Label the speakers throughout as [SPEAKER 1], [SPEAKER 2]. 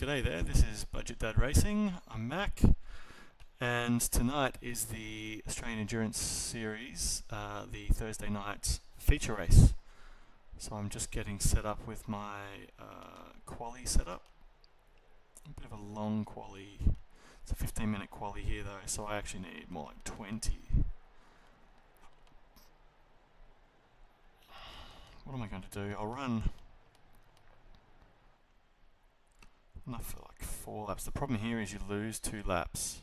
[SPEAKER 1] Alright, g'day there, this is Budget Dad Racing, I'm Mac, and tonight is the Australian Endurance Series, the Thursday night feature race. So I'm just getting set up with my quali setup. A bit of a long quali, it's a 15-minute quali here though, so I actually need more like 20. What am I going to do? I'll run enough for like 4 laps. The problem here is you lose 2 laps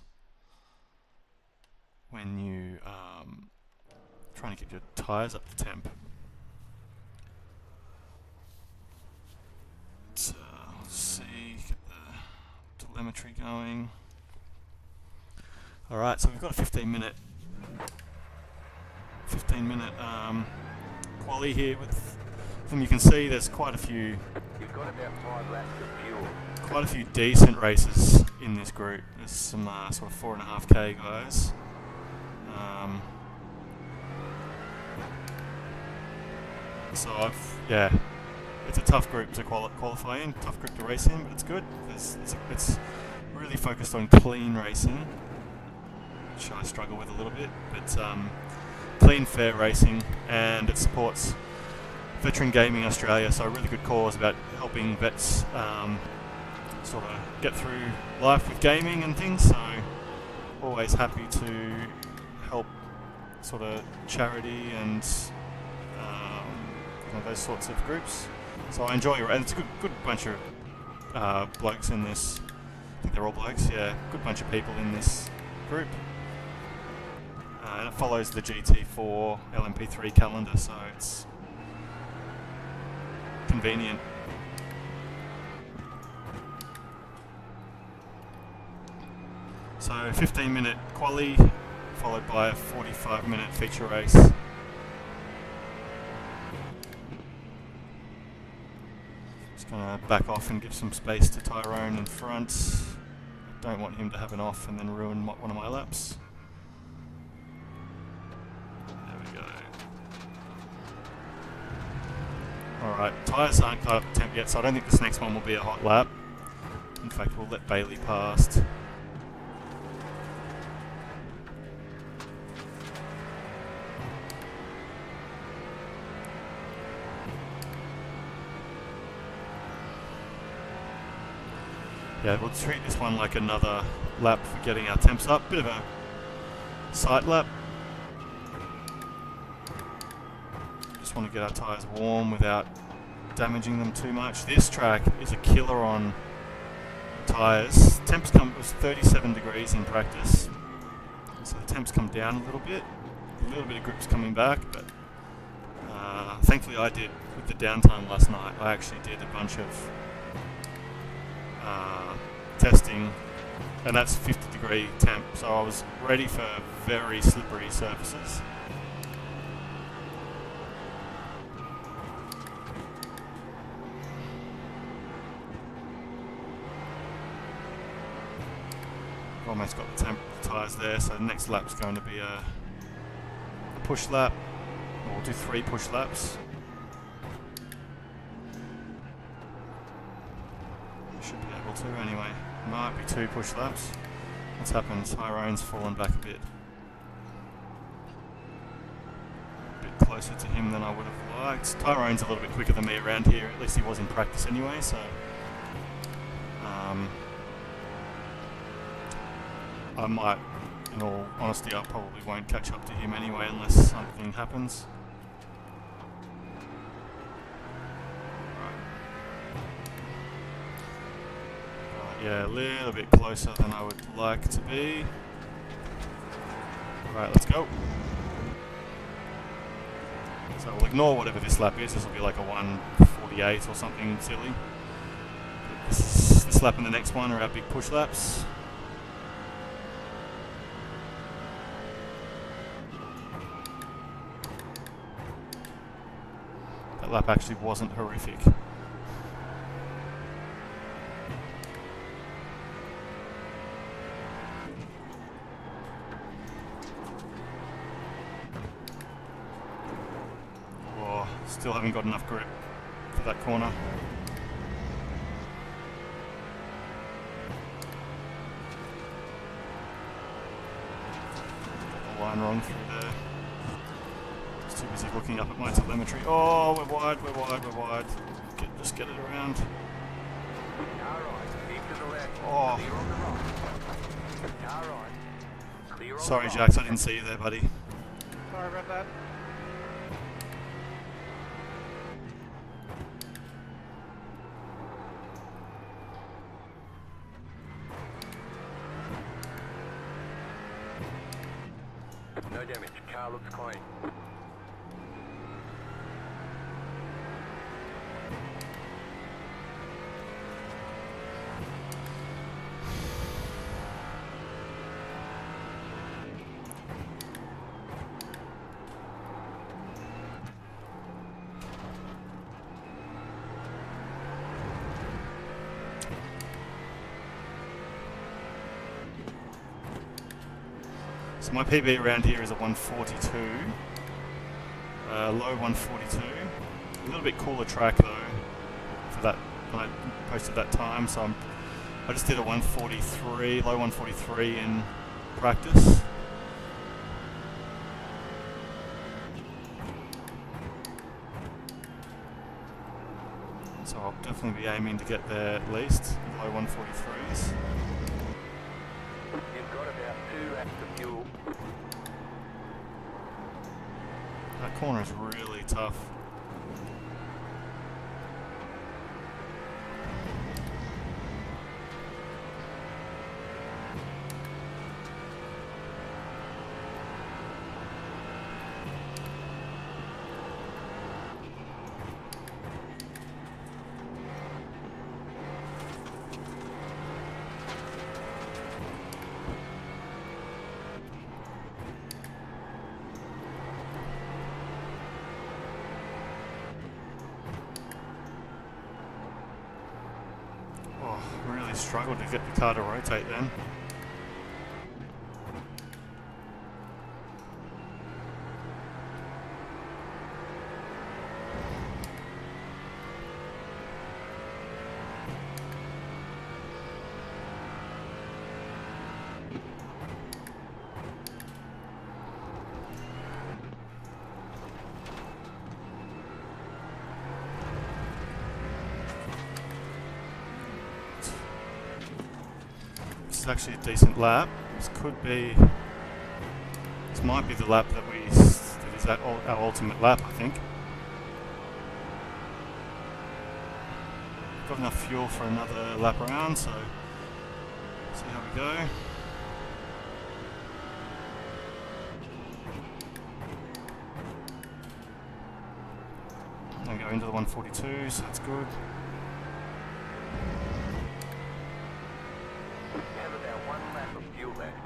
[SPEAKER 1] when you trying to get your tyres up to temp. Let's see, get the telemetry going. Alright, so we've got a 15-minute quali here with them. You can see there's quite a few decent races in this group. There's some sort of 4.5k guys. So it's a tough group to qualify in, tough group to race in, but it's good. It's really focused on clean racing, which I struggle with a little bit, but clean, fair racing, and it supports Veteran Gaming Australia, so a really good cause about helping vets sort of get through life with gaming and things, so always happy to help sort of charity and those sorts of groups. So I enjoy it, and it's a good bunch of blokes in this. I think they're all blokes, yeah, good bunch of people in this group. And it follows the GT4 LMP3 calendar, so it's convenient. So 15-minute quali followed by a 45-minute feature race. Just going to back off and give some space to Tyrone in front. Don't want him to have an off and then ruin one of my laps. There we go. Alright, tyres aren't quite up to temp yet, so I don't think this next one will be a hot lap. In fact, we'll let Bailey past. Yeah, we'll treat this one like another lap for getting our temps up. Bit of a sight lap. Just want to get our tyres warm without damaging them too much. This track is a killer on tyres. Temps was 37 degrees in practice, so the temps come down a little bit. A little bit of grip's coming back, but thankfully I did, with the downtime last night, I actually did a bunch of testing, and that's 50-degree temp, so I was ready for very slippery surfaces. Almost got the temp tyres there, so the next lap's going to be a push lap. We'll do 3 push laps. Should be able to anyway. Might be 2 push laps. What's happened? Tyrone's fallen back a bit. A bit closer to him than I would have liked. Tyrone's a little bit quicker than me around here. At least he was in practice anyway, so I might, in all honesty, I probably won't catch up to him anyway unless something happens. Yeah, a little bit closer than I would like to be. Right, let's go. So we'll ignore whatever this lap is. This will be like a 1:48 or something silly. This lap and the next one are our big push laps. That lap actually wasn't horrific. Still haven't got enough grip for that corner. line wrong through there. Too busy looking up at my telemetry. Oh, we're wide, we're wide, we're wide. Just get it around. Oh. Sorry, Jax, I didn't see you there, buddy.
[SPEAKER 2] Sorry about that.
[SPEAKER 3] No damage. Car looks clean.
[SPEAKER 1] So my PB around here is a 142, low 142. A little bit cooler track though for that when I posted that time. So I just did a 143, low 143 in practice. So I'll definitely be aiming to get there at least low 143s.
[SPEAKER 3] You've got about 2 laps of fuel.
[SPEAKER 1] That corner is really tough. Really struggled to get the car to rotate then. This is actually a decent lap. This might be the lap that is our ultimate lap, I think. Got enough fuel for another lap around, so see how we go. Then go into the 142, so that's good.
[SPEAKER 3] Have about 1 lap of fuel left.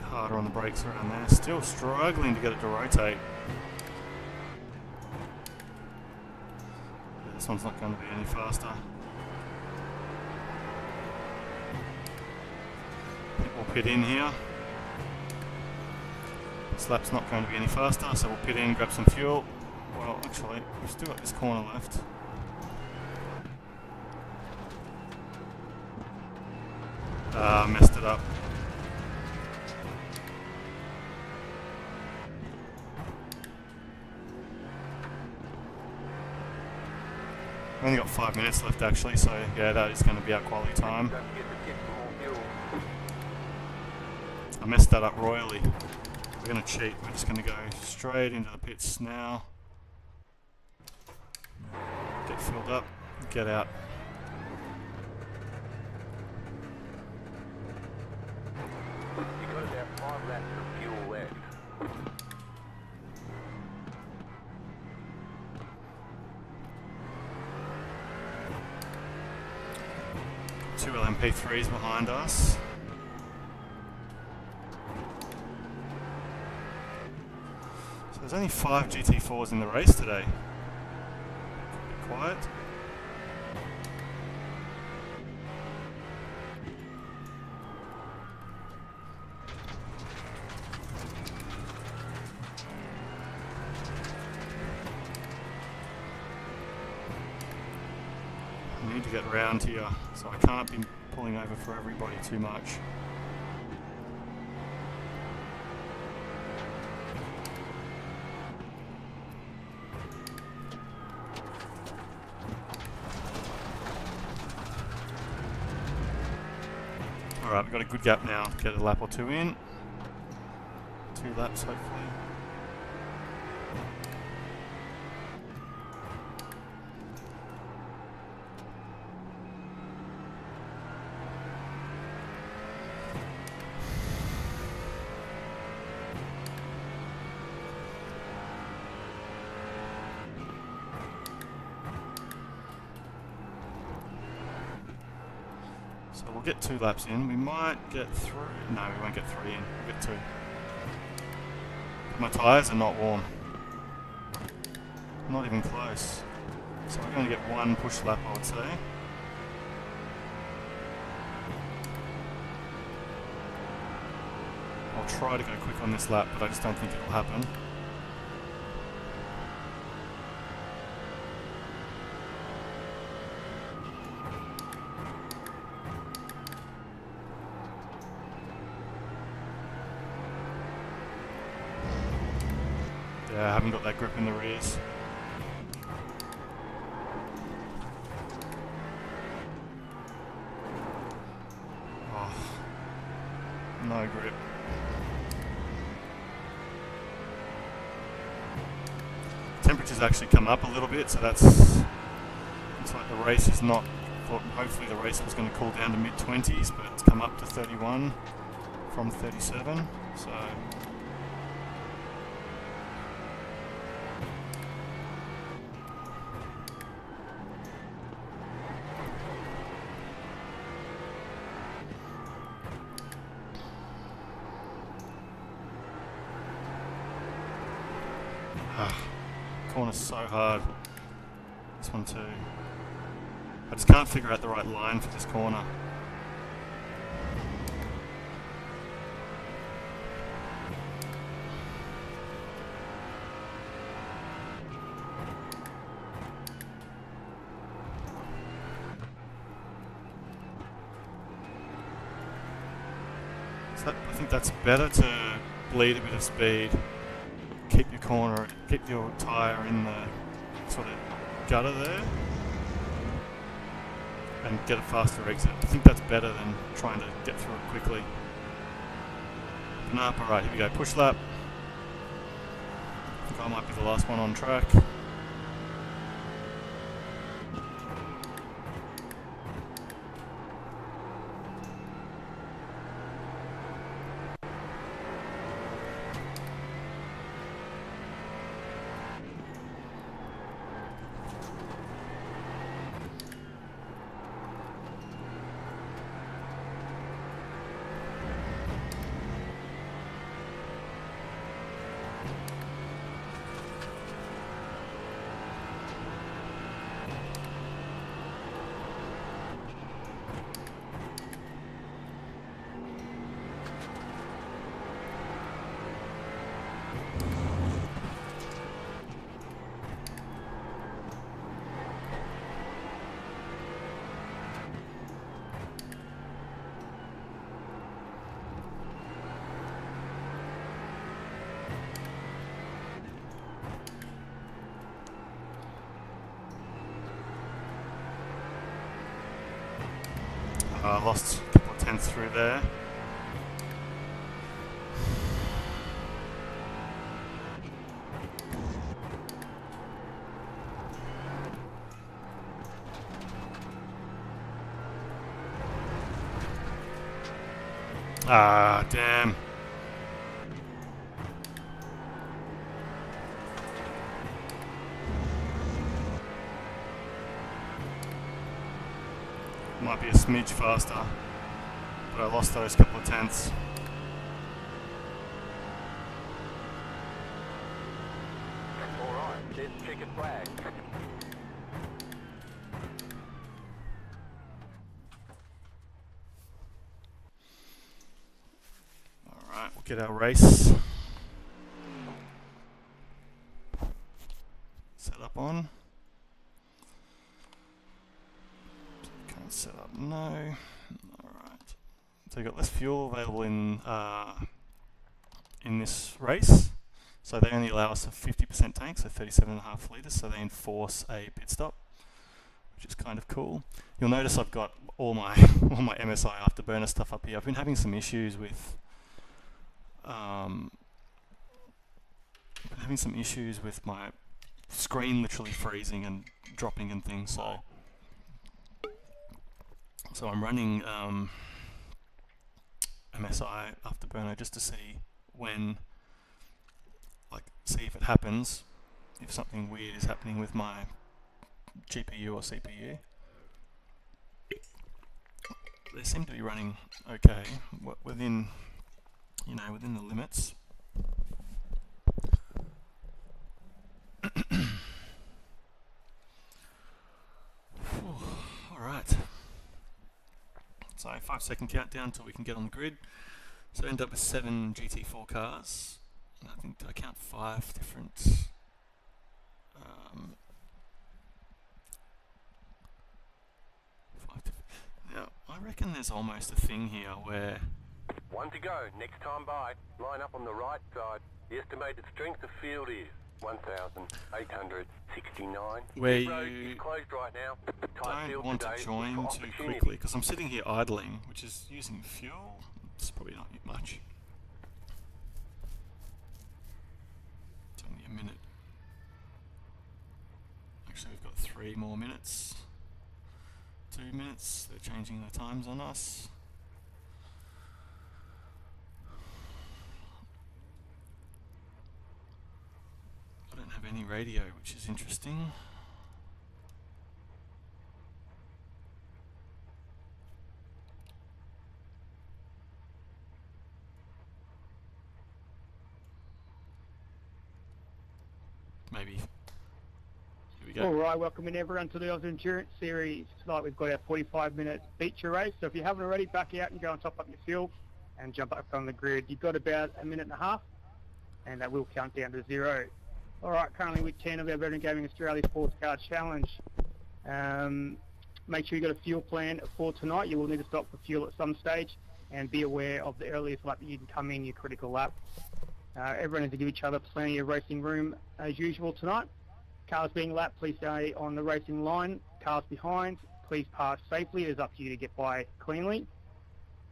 [SPEAKER 1] Harder on the brakes around there. Still struggling to get it to rotate. Yeah, this one's not going to be any faster. I think we'll pit in here. This lap's not going to be any faster, so we'll pit in, grab some fuel. Well, actually, we've still got this corner left. Messed it up. We've only got 5 minutes left actually, so yeah, that is going to be our quality time. I messed that up royally. We're going to cheat. We're just going to go straight into the pits now. Get filled up, get out.
[SPEAKER 3] You got about 5 laps of fuel left.
[SPEAKER 1] 2 LMP3s behind us. So there's only 5 GT4s in the race today. Be quiet. I need to get round here, so I can't be pulling over for everybody too much. Alright, we've got a good gap now to get a lap or 2 in. 2 laps hopefully. So we'll get 2 laps in. We might get 3. No, we won't get 3 in. We'll get 2. My tyres are not warm. Not even close. So we're going to get 1 push lap, I would say. I'll try to go quick on this lap, but I just don't think it'll happen. Yeah, I haven't got that grip in the rears. Oh, no grip. Temperature's actually come up a little bit, so that's... Looks like the race is not... Hopefully the race was going to cool down to mid-20s, but it's come up to 31 from 37, so... Corner's so hard. This one too. I just can't figure out the right line for this corner. So I think that's better to bleed a bit of speed. Keep your corner, keep your tyre in the sort of gutter there and get a faster exit. I think that's better than trying to get through it quickly. Open up, alright, here we go, push lap. I think I might be the last one on track. I lost a couple of tenths through there. Ah, damn. might be a smidge faster, but I lost those couple of tenths.
[SPEAKER 3] Alright, there's the checkered flag.
[SPEAKER 1] Alright, we'll get our race set up on. Can't set up, no. Alright. So you've got less fuel available in this race. So they only allow us a 50% tank, so 37.5 litres, so they enforce a pit stop, which is kind of cool. You'll notice I've got all my MSI afterburner stuff up here. I've been having some issues with my screen literally freezing and dropping and things, so I'm running MSI afterburner just to see see if it happens, if something weird is happening with my GPU or CPU. They seem to be running okay, within the limits. Alright. So 5-second countdown until we can get on the grid. So end up with 7 GT4 cars. And I think, did I count 5 different now, I reckon there's almost a thing here where
[SPEAKER 3] 1 to go, next time by. Line up on the right side. The estimated strength of field is 1,869.
[SPEAKER 1] where
[SPEAKER 3] This road
[SPEAKER 1] you
[SPEAKER 3] is closed right now. Tight
[SPEAKER 1] don't
[SPEAKER 3] field
[SPEAKER 1] want to
[SPEAKER 3] today
[SPEAKER 1] join
[SPEAKER 3] for
[SPEAKER 1] too
[SPEAKER 3] opportunity.
[SPEAKER 1] quickly, because I'm sitting here idling, which is using fuel. It's probably not much. It's only a minute. Actually, we've got 3 more minutes. 2 minutes. They're changing the times on us. I don't have any radio, which is interesting. Maybe. Here we go.
[SPEAKER 2] All right, welcoming everyone to the Aussie Endurance Series. Tonight we've got our 45-minute feature race. So if you haven't already, back out and go and top up your fuel and jump up on the grid. You've got about a minute and a half, and that will count down to 0. All right, currently week 10 of our Veteran Gaming Australia Sports Car Challenge. Make sure you've got a fuel plan for tonight. You will need to stop for fuel at some stage, and be aware of the earliest lap that you can come in, your critical lap. Everyone needs to give each other plenty of racing room as usual tonight. Cars being lapped, please stay on the racing line. Cars behind, please pass safely. It's up to you to get by cleanly.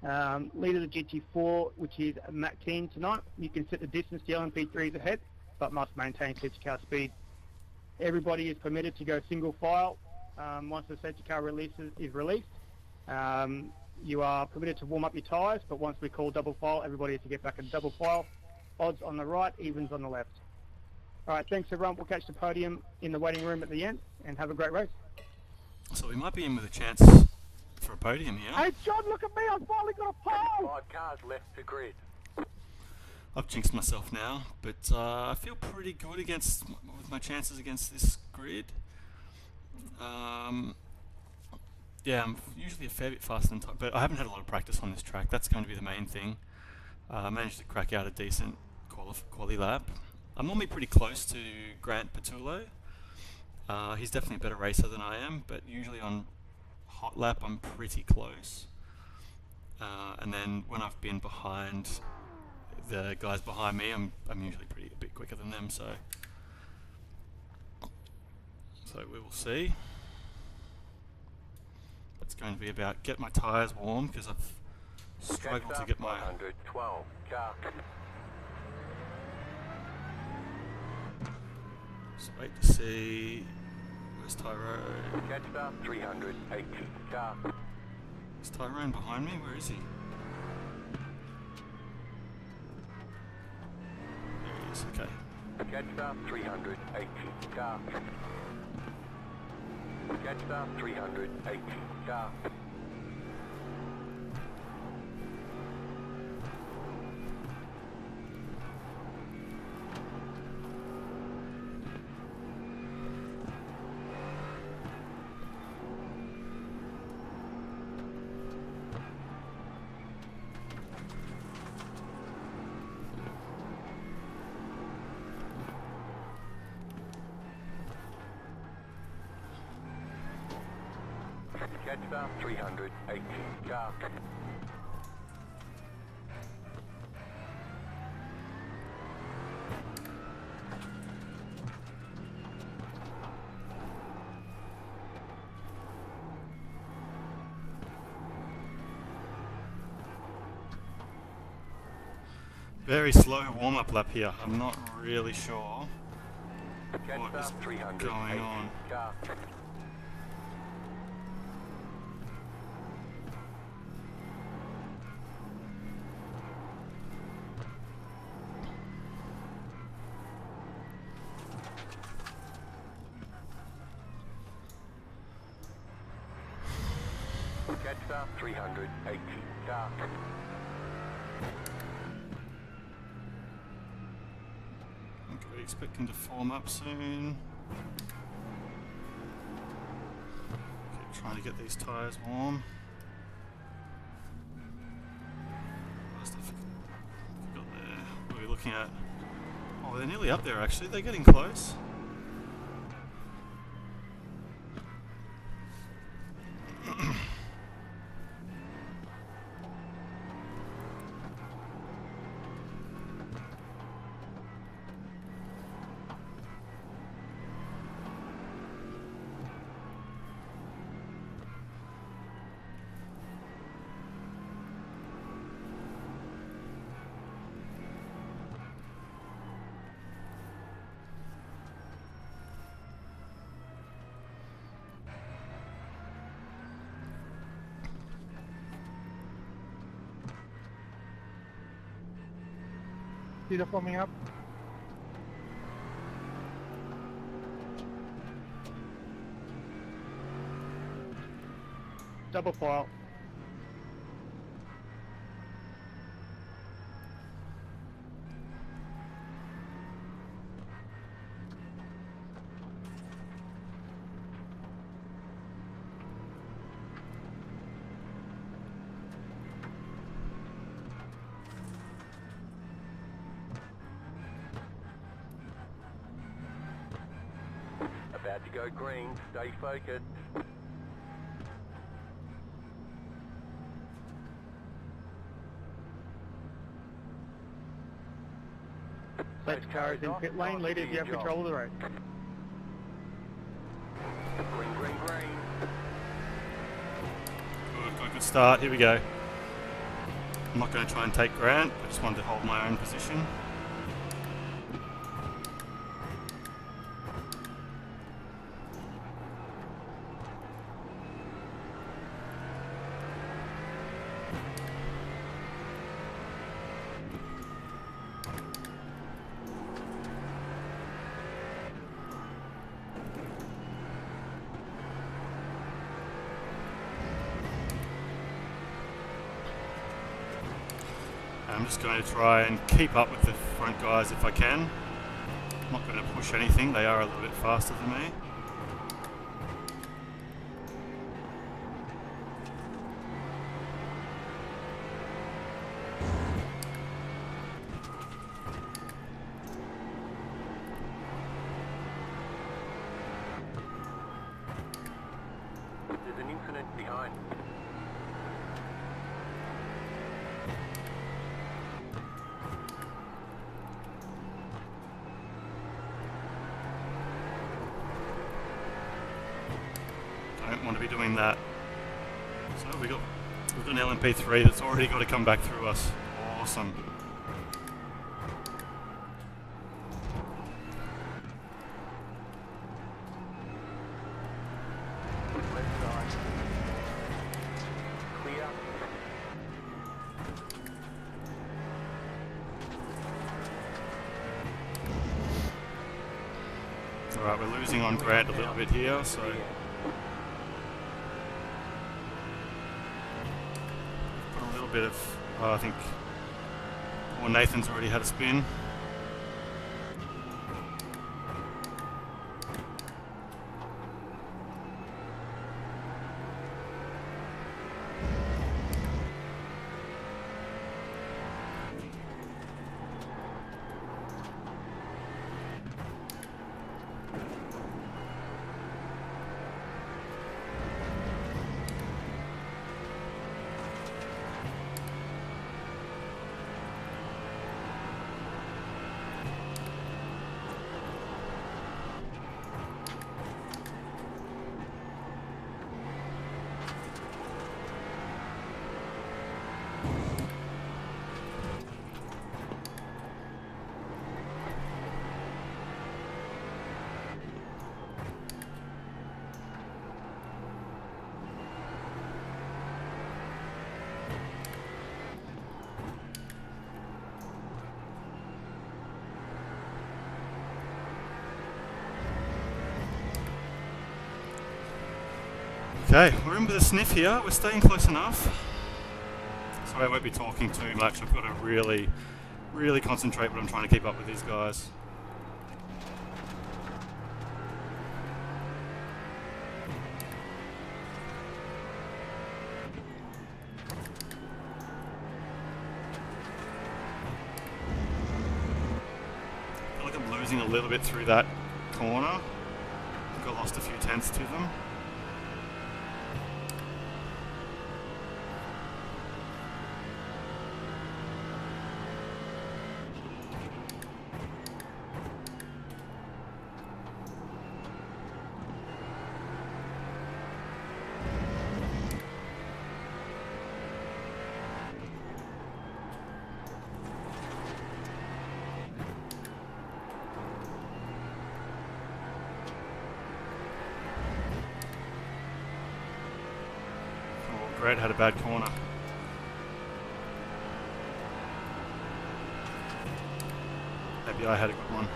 [SPEAKER 2] Leader of the GT4, which is Matt Keane tonight. You can set the distance to the LMP3s ahead, but must maintain safety car speed. Everybody is permitted to go single file once the safety car is released. You are permitted to warm up your tyres, but once we call double file, everybody has to get back in double file. Odds on the right, evens on the left. All right, thanks everyone. We'll catch the podium in the waiting room at the end, and have a great race.
[SPEAKER 1] So we might be in with a chance for a podium here.
[SPEAKER 2] Hey John, look at me, I've finally got a pole!
[SPEAKER 3] 5 cars left to grid.
[SPEAKER 1] I've jinxed myself now, but I feel pretty good with my chances against this grid. Yeah, I'm usually a fair bit faster than time, but I haven't had a lot of practice on this track. That's going to be the main thing. I managed to crack out a decent quali lap. I'm normally pretty close to Grant Patullo. He's definitely a better racer than I am, but usually on hot lap I'm pretty close. And then when I've been behind the guys behind me, I'm usually a bit quicker than them. So we will see. It's going to be about get my tyres warm, because I've struggled to get my
[SPEAKER 3] 112 car.
[SPEAKER 1] Just wait to see. Where's Tyrone?
[SPEAKER 3] Catch up 380 car.
[SPEAKER 1] Is Tyrone behind me? Where is he? There he is, okay.
[SPEAKER 3] Catch up 380 car. Catch up 380 car. Catch star 380 car.
[SPEAKER 1] Very slow warm-up lap here. I'm not really sure
[SPEAKER 3] Catch
[SPEAKER 1] what is
[SPEAKER 3] star 380
[SPEAKER 1] going on.
[SPEAKER 3] car. Catch star 380 car.
[SPEAKER 1] Okay, expecting to form up soon. Keep trying to get these tyres warm. What stuff have we got there? What are we looking at? Oh, they're nearly up there actually. They're getting close.
[SPEAKER 2] See the forming up? Double file.
[SPEAKER 3] About to go green, stay focused.
[SPEAKER 2] Safety car is in pit lane. Leaders, you have control of the road.
[SPEAKER 3] Green, green, green.
[SPEAKER 1] Good start. Here we go. I'm not going to try and take Grant. I just wanted to hold my own position. I'm just going to try and keep up with the front guys if I can. I'm not going to push anything, they are a little bit faster than me.
[SPEAKER 3] There's an incident behind.
[SPEAKER 1] Don't want to be doing that. So we've got an LMP3 that's already got to come back through us. Awesome.
[SPEAKER 3] Left side. Clear.
[SPEAKER 1] Alright, we're losing on Grant a little bit here, so put a little bit of, I think, well, Nathan's already had a spin. Okay, we're in with a sniff here. We're staying close enough. Sorry, I won't be talking too much. I've got to really concentrate when I'm trying to keep up with these guys. I feel like I'm losing a little bit through that corner. I think I lost a few tenths to them. Brad had a bad corner. Maybe I had a good one.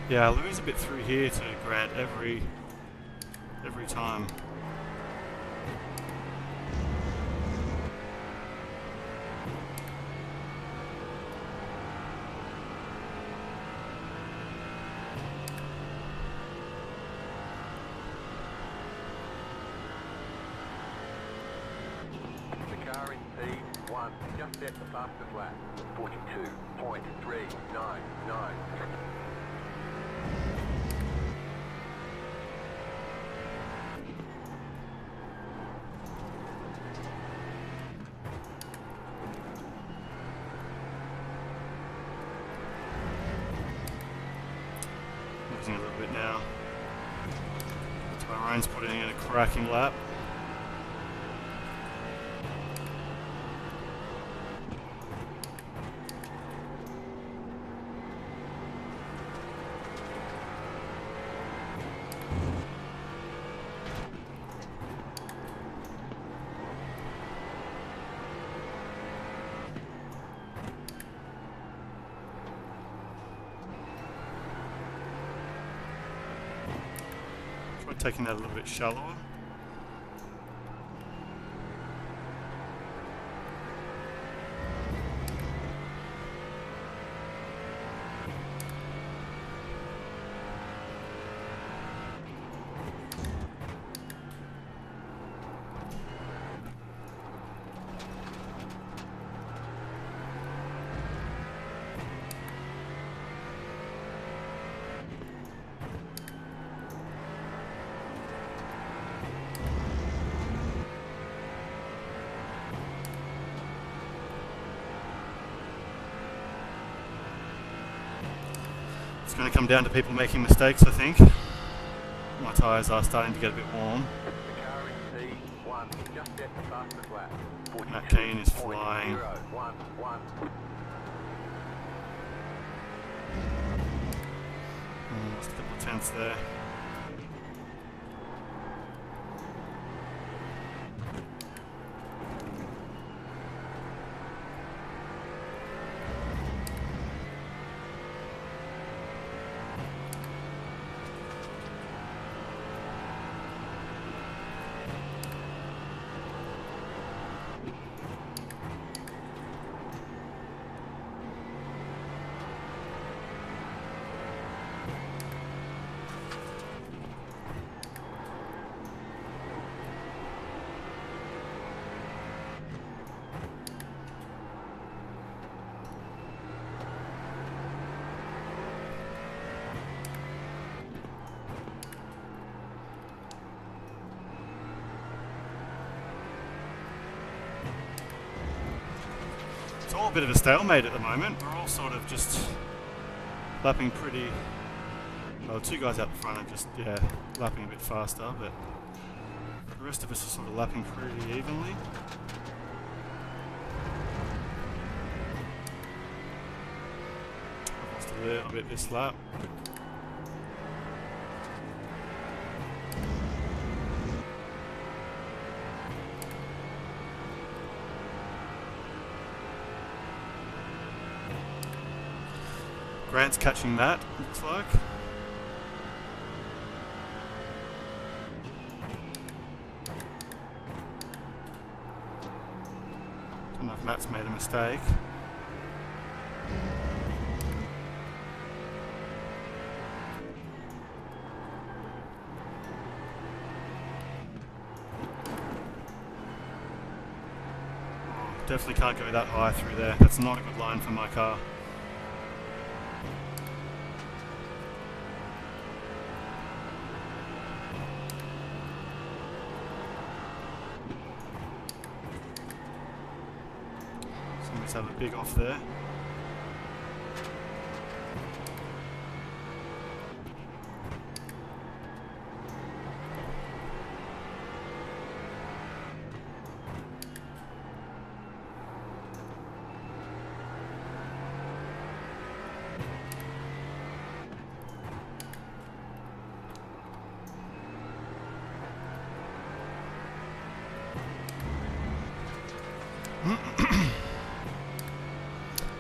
[SPEAKER 1] Yeah, I lose a bit through here to Grant every time.
[SPEAKER 3] The car in P1 just set the fastest lap, 42.399.
[SPEAKER 1] Losing a little bit now. Tyrone's putting in a cracking lap. Taking that a little bit shallower. It's going to come down to people making mistakes, I think. My tyres are starting to get a bit warm.
[SPEAKER 3] The car in P1 just set the fastest lap,
[SPEAKER 1] Matt Kane is flying.
[SPEAKER 3] 42.011.
[SPEAKER 1] Lost a couple of tenths there. all a bit of a stalemate at the moment. We're all sort of just lapping pretty... Well, two guys out the front are just, yeah, lapping a bit faster, but the rest of us are sort of lapping pretty evenly. I've lost a little bit this lap. Grant's catching that, looks like. Don't know if Matt's made a mistake. Definitely can't go that high through there. That's not a good line for my car. Let's have a big off there.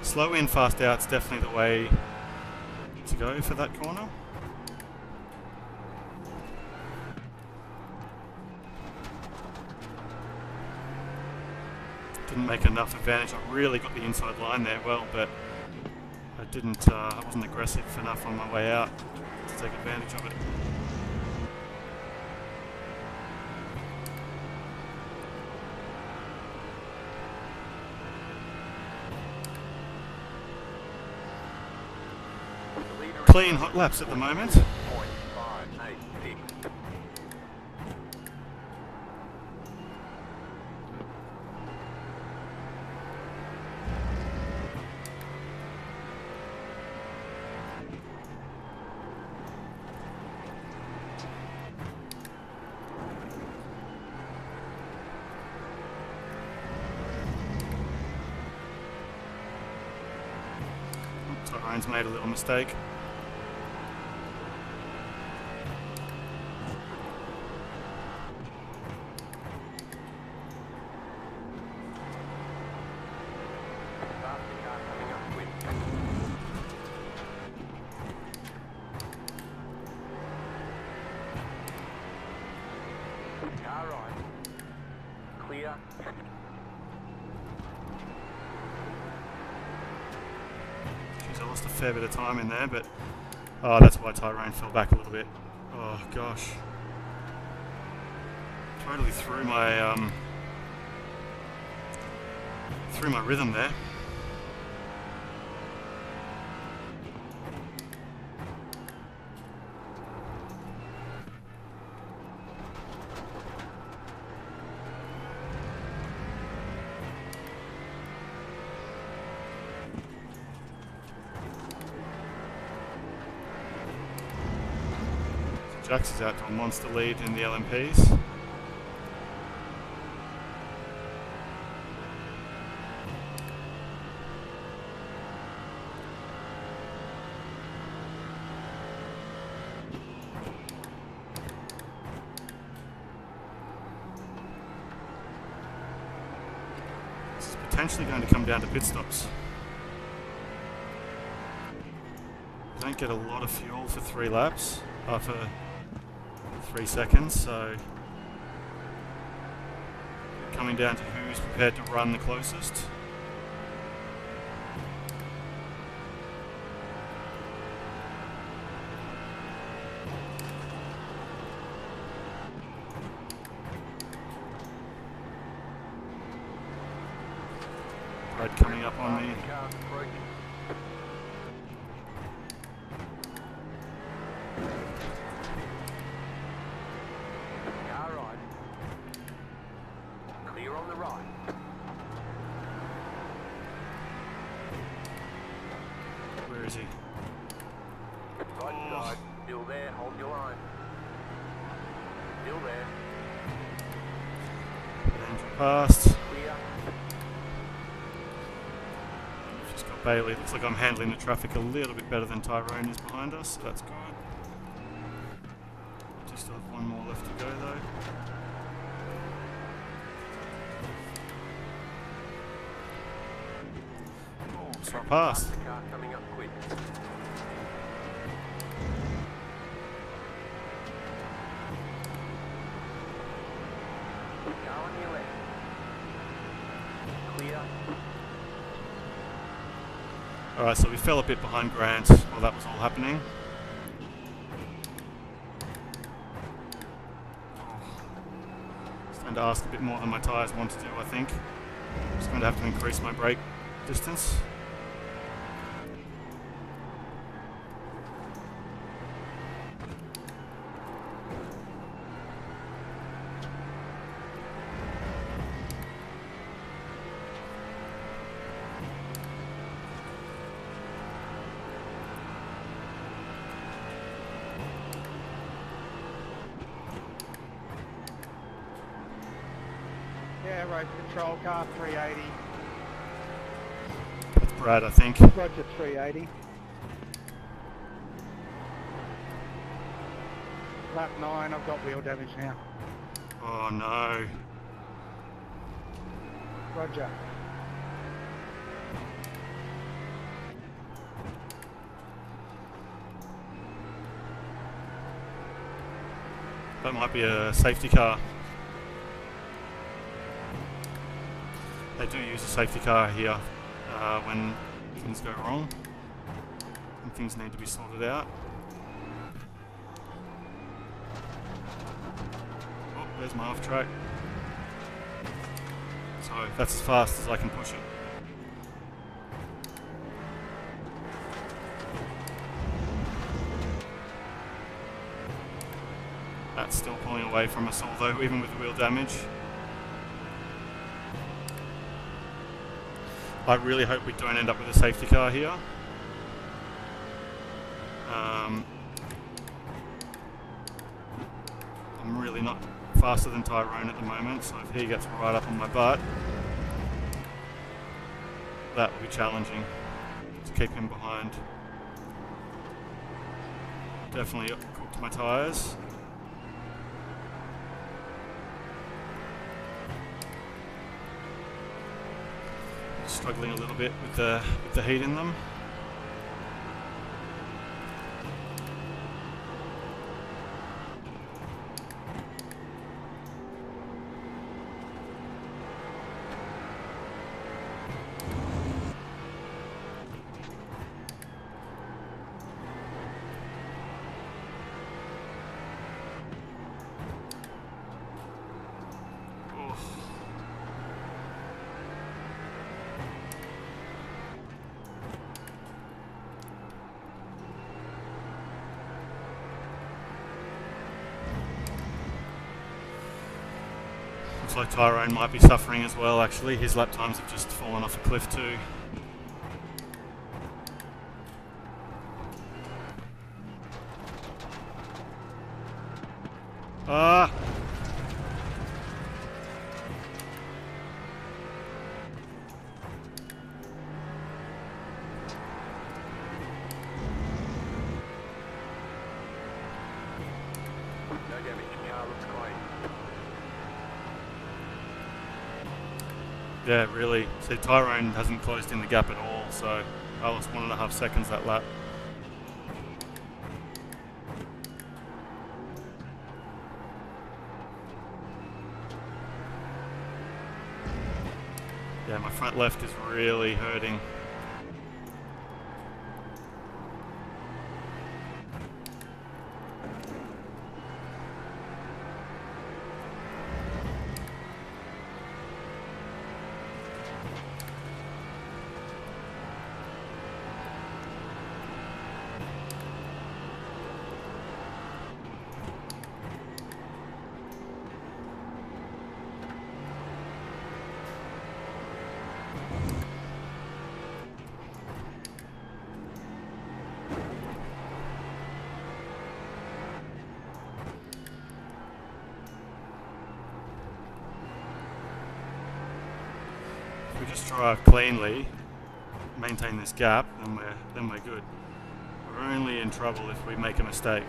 [SPEAKER 1] Slow in, fast out is definitely the way to go for that corner. Didn't make enough advantage. I really got the inside line there well, but I didn't. I wasn't aggressive enough on my way out to take advantage of it. Clean hot laps at the moment.
[SPEAKER 3] 0.586.
[SPEAKER 1] Tyrone's made a little mistake.
[SPEAKER 3] Car right. Clear.
[SPEAKER 1] Jeez, I lost a fair bit of time in there, but oh, that's why Tyrone fell back a little bit. Oh gosh, totally threw my rhythm there. Jax is out to a monster lead in the LMPs. This is potentially going to come down to pit stops. I don't get a lot of fuel for 3 laps, for 3 seconds, so coming down to who's prepared to run the closest. Red coming up on me. Where is he?
[SPEAKER 3] Right side, still there, hold your line. Still there,
[SPEAKER 1] Andrew passed.
[SPEAKER 3] clear.
[SPEAKER 1] Just got Bailey. Looks like I'm handling the traffic a little bit better than Tyrone is behind us, so that's good. Just still have one more left to go though. Oh, so I passed.
[SPEAKER 3] The car coming up quick. Car on your left. Clear.
[SPEAKER 1] Alright, so we fell a bit behind Grant while that was all happening. Starting to ask a bit more than my tyres want to do, I think. Just going to have to increase my brake distance.
[SPEAKER 2] Yeah, road control car 380.
[SPEAKER 1] That's Brad, I think.
[SPEAKER 2] Roger 380. Lap 9, I've got wheel damage now.
[SPEAKER 1] Oh no.
[SPEAKER 2] Roger.
[SPEAKER 1] That might be a safety car. They do use a safety car here when things go wrong and things need to be sorted out. Oh, there's my off track. So that's as fast as I can push it. That's still pulling away from us, although even with the wheel damage. I really hope we don't end up with a safety car here. I'm really not faster than Tyrone at the moment, so if he gets right up on my butt, that will be challenging to keep him behind. Definitely cooked my tyres. Struggling a little bit with the heat in them. Looks like Tyrone might be suffering as well, actually. His lap times have just fallen off a cliff too. Ah!
[SPEAKER 3] No damage, car looks clean.
[SPEAKER 1] Yeah, really. See, Tyrone hasn't closed in the gap at all, so I lost 1.5 seconds that lap. Yeah, my front left is really hurting. we just drive cleanly, maintain this gap, then we're good. We're only in trouble if we make a mistake.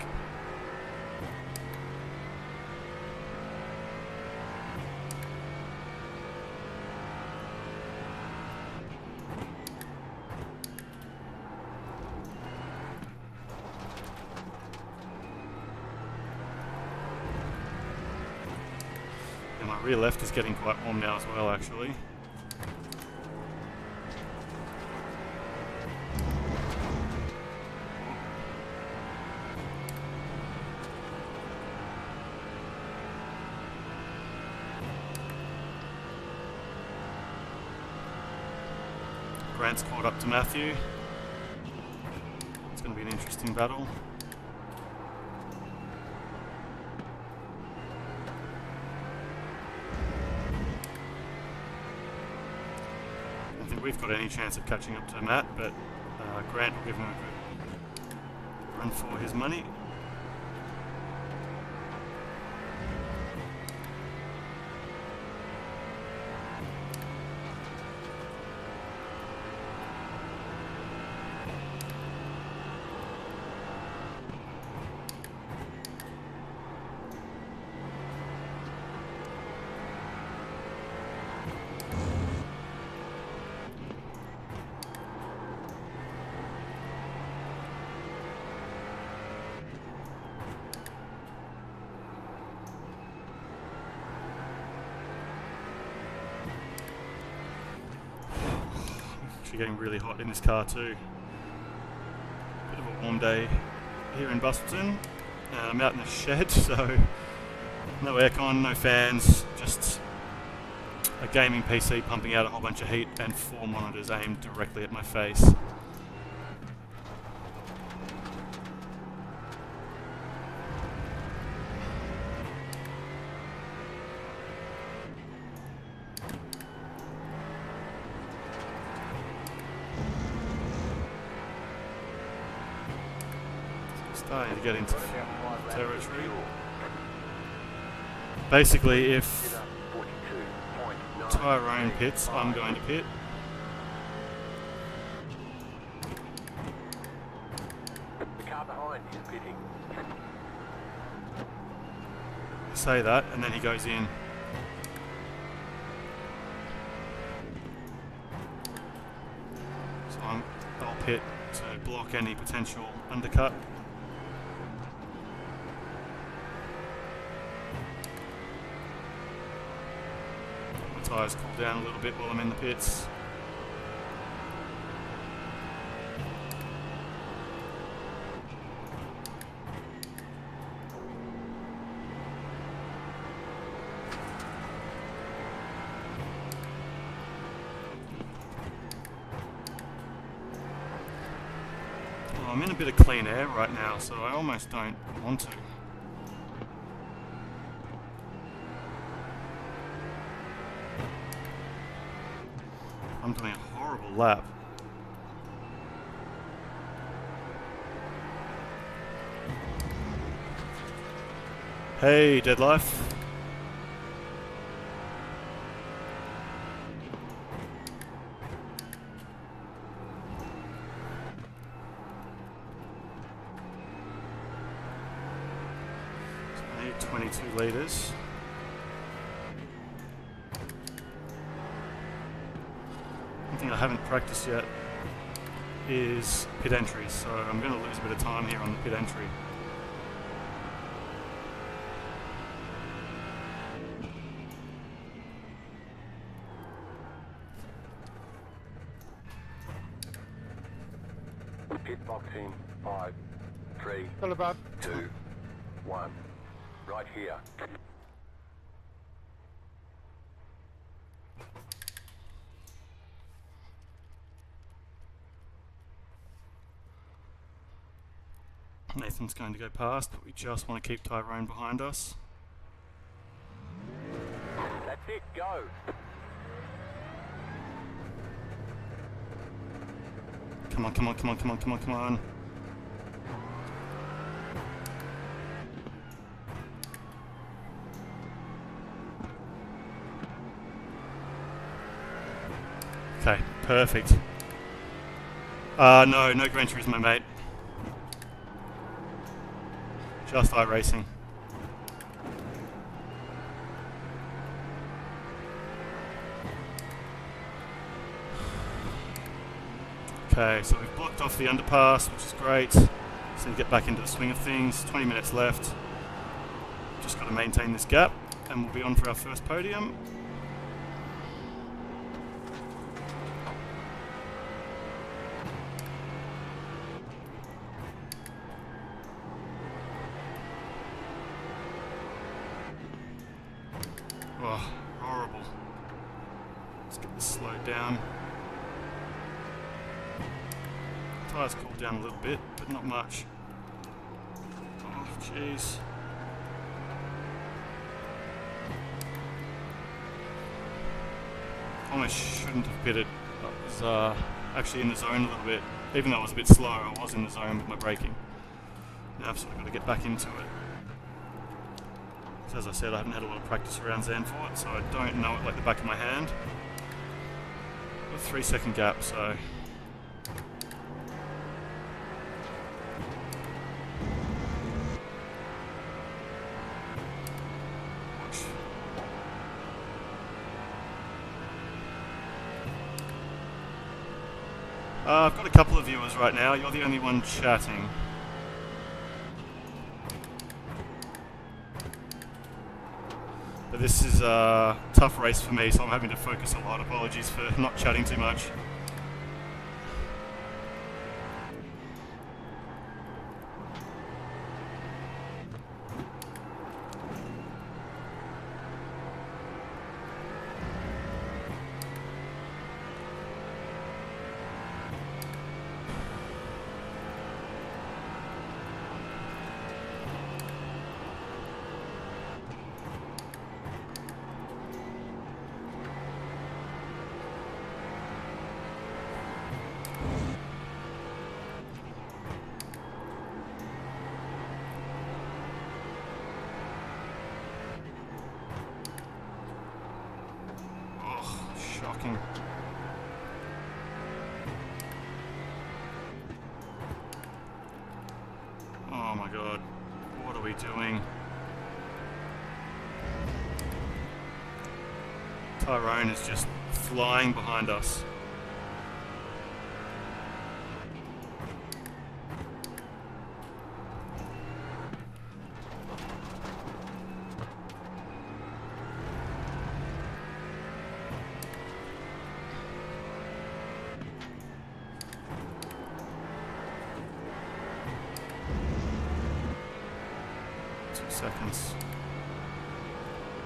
[SPEAKER 1] And my rear left is getting quite warm now as well, actually. Grant's caught up to Matthew. It's going to be an interesting battle. I don't think we've got any chance of catching up to Matt, but Grant will give him a good run for his money. Getting really hot in this car too. Bit of a warm day here in Bustleton. I'm out in the shed, so no aircon, no fans, just a gaming PC pumping out a whole bunch of heat and 4 monitors aimed directly at my face. Starting to get into territory. Basically, if Tyrone pits, I'm going to pit.
[SPEAKER 3] The car behind is pitting.
[SPEAKER 1] I say that, and then he goes in. So I'll pit to block any potential undercut. Tyres cool down a little bit while I'm in the pits. Well, I'm in a bit of clean air right now, so I almost don't want to. I'm doing a horrible lap. Hey, Deadlife. So I need 22 litres. One thing I haven't practiced yet is pit entries, so I'm going to lose a bit of time here on the pit entry.
[SPEAKER 3] Pit box in 5, 3,
[SPEAKER 2] All about
[SPEAKER 3] 2, 1. Right here.
[SPEAKER 1] Nathan's going to go past, but we just want to keep Tyrone behind us.
[SPEAKER 3] That's it, go.
[SPEAKER 1] Come on, come on, come on, come on, come on, come on. Okay, perfect. No Gran Turismo, mate. Just iRacing. Okay, so we've blocked off the underpass, which is great. So you get back into the swing of things. 20 minutes left. Just got to maintain this gap, and we'll be on for our first podium. Oh, horrible. Let's get this slowed down. Tyres cooled down a little bit, but not much. Oh, jeez. Almost shouldn't have pitted. I was actually in the zone a little bit. Even though I was a bit slow, I was in the zone with my braking. Now I've sort of got to get back into it. So as I said, I haven't had a lot of practice around Zandvoort, so I don't know it like the back of my hand. Got a 3-second gap, so... I've got a couple of viewers right now. You're the only one chatting. But this is a tough race for me, so I'm having to focus a lot. Apologies for not chatting too much. Shocking. Oh my god. What are we doing? Tyrone is just flying behind us. Seconds.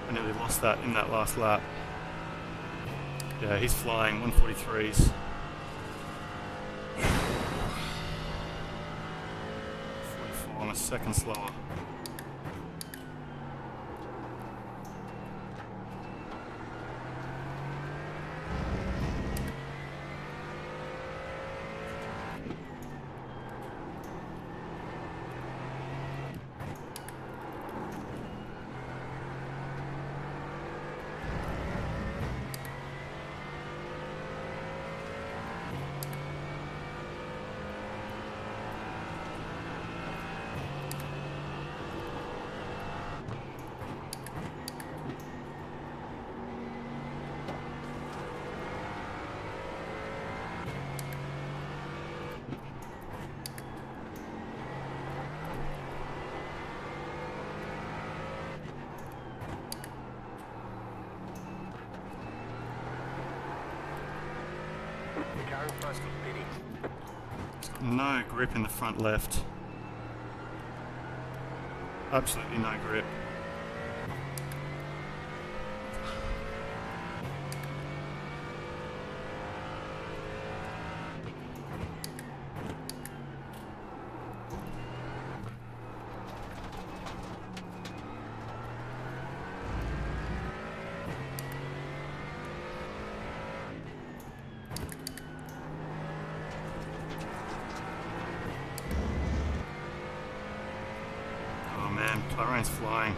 [SPEAKER 1] I nearly lost that in that last lap. Yeah, he's flying 143s. 44 on a second slower. No grip in the front left. Absolutely no grip. Tyrone's flying.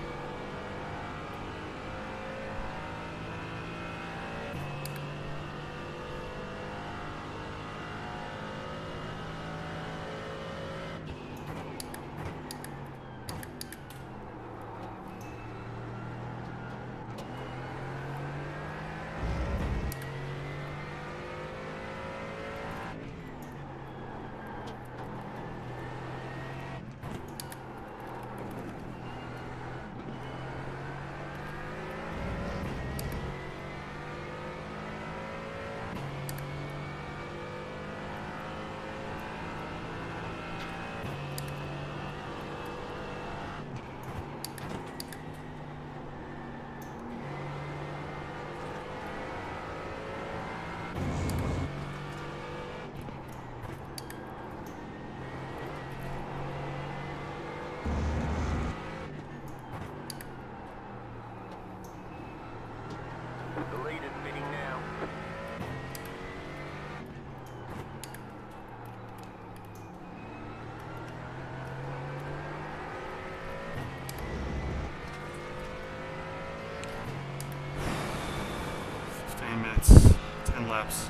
[SPEAKER 1] minutes, 10 laps.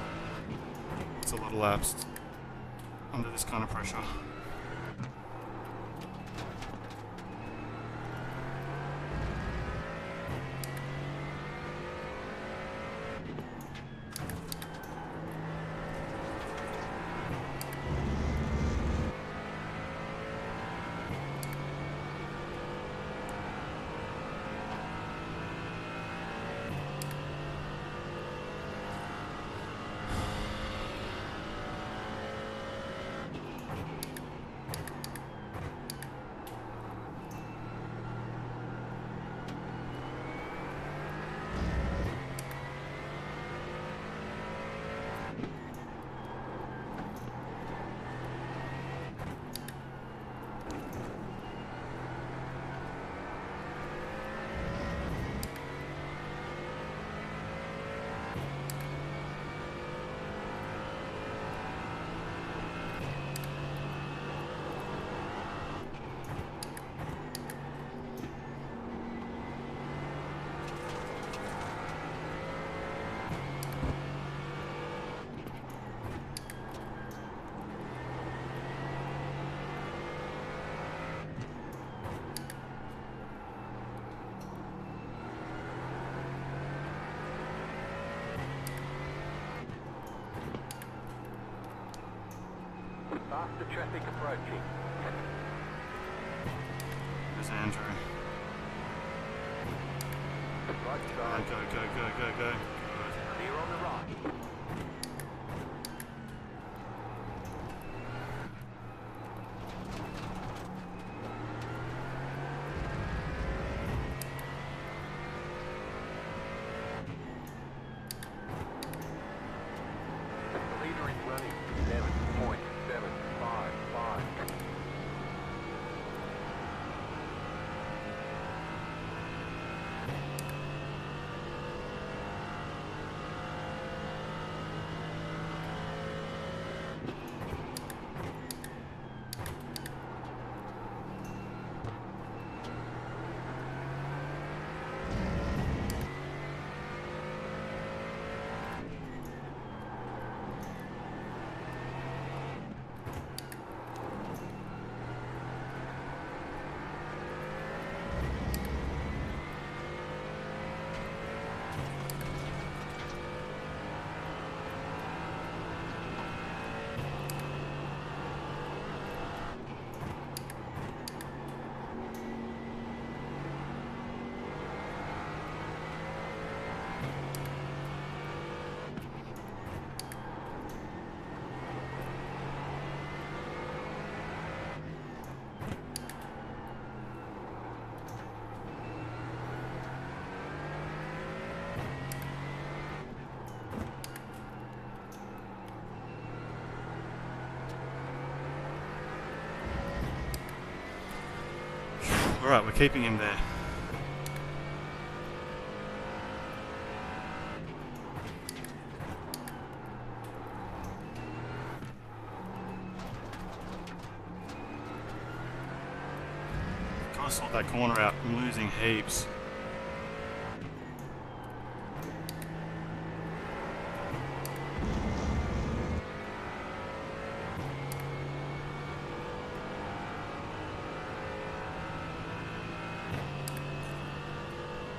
[SPEAKER 1] It's a lot of laps under this kind of pressure.
[SPEAKER 3] Faster traffic approaching.
[SPEAKER 1] There's Andrew.
[SPEAKER 3] Right side.
[SPEAKER 1] Go. Good.
[SPEAKER 3] Clear on the right. The leader is running 7.755.
[SPEAKER 1] Alright, we're keeping him there. Gotta sort that corner out. I'm losing heaps.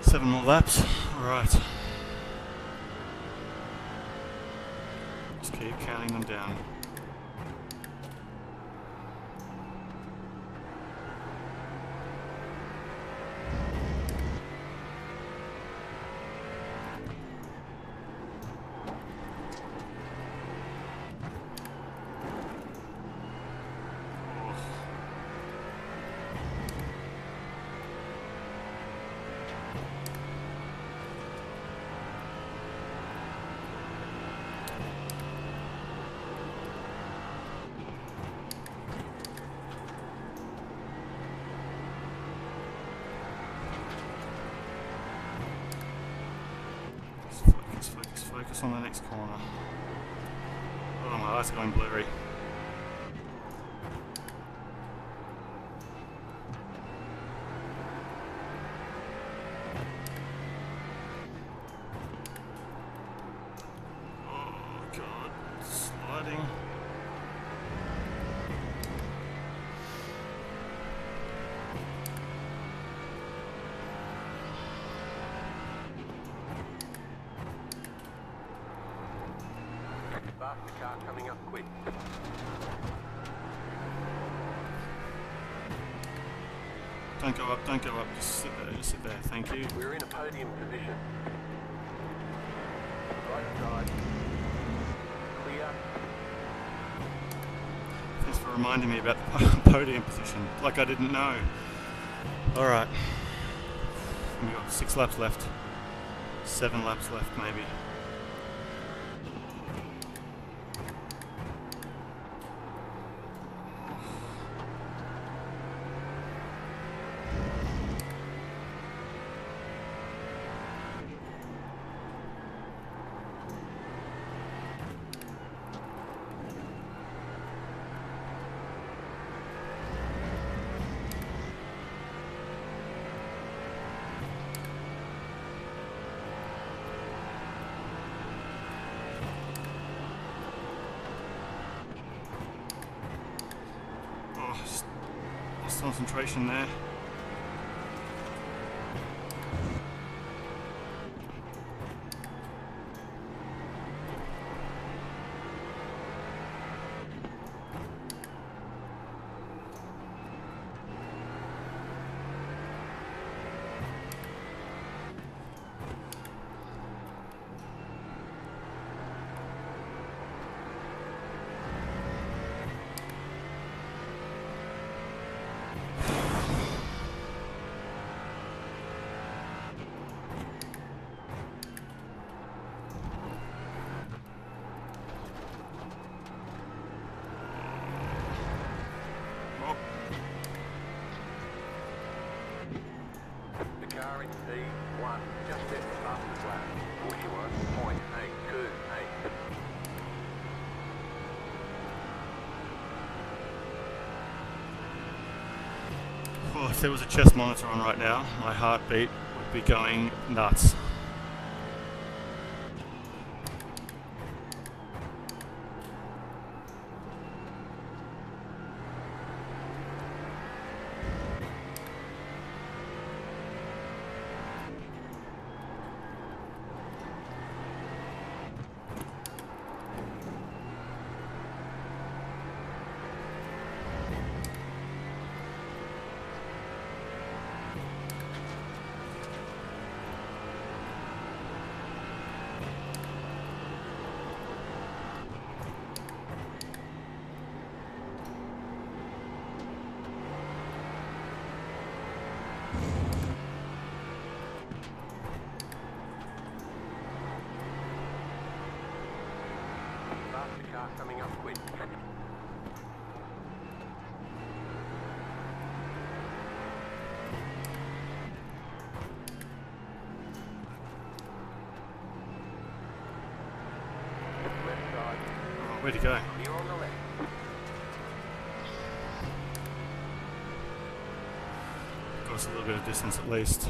[SPEAKER 1] Seven more laps. Alright. Just keep counting them down. Focus on the next corner. Oh, my eyes are going blurry.
[SPEAKER 3] Faster car coming up quick.
[SPEAKER 1] Don't go up, don't go up. Just sit there. Thank you.
[SPEAKER 3] We're in a podium position. Right side. Clear.
[SPEAKER 1] Thanks for reminding me about the podium position, like I didn't know. Alright. We've got 6 laps left. 7 laps left, maybe. Lost concentration there.
[SPEAKER 3] Car in P1, just at the fastest lap, 41.828.
[SPEAKER 1] Oh, if there was a chest monitor on right now, my heartbeat would be going nuts.
[SPEAKER 3] Faster car coming up quick. Left side.
[SPEAKER 1] Oh, where'd he go?
[SPEAKER 3] Clear on the left.
[SPEAKER 1] Got us a little bit of distance at least.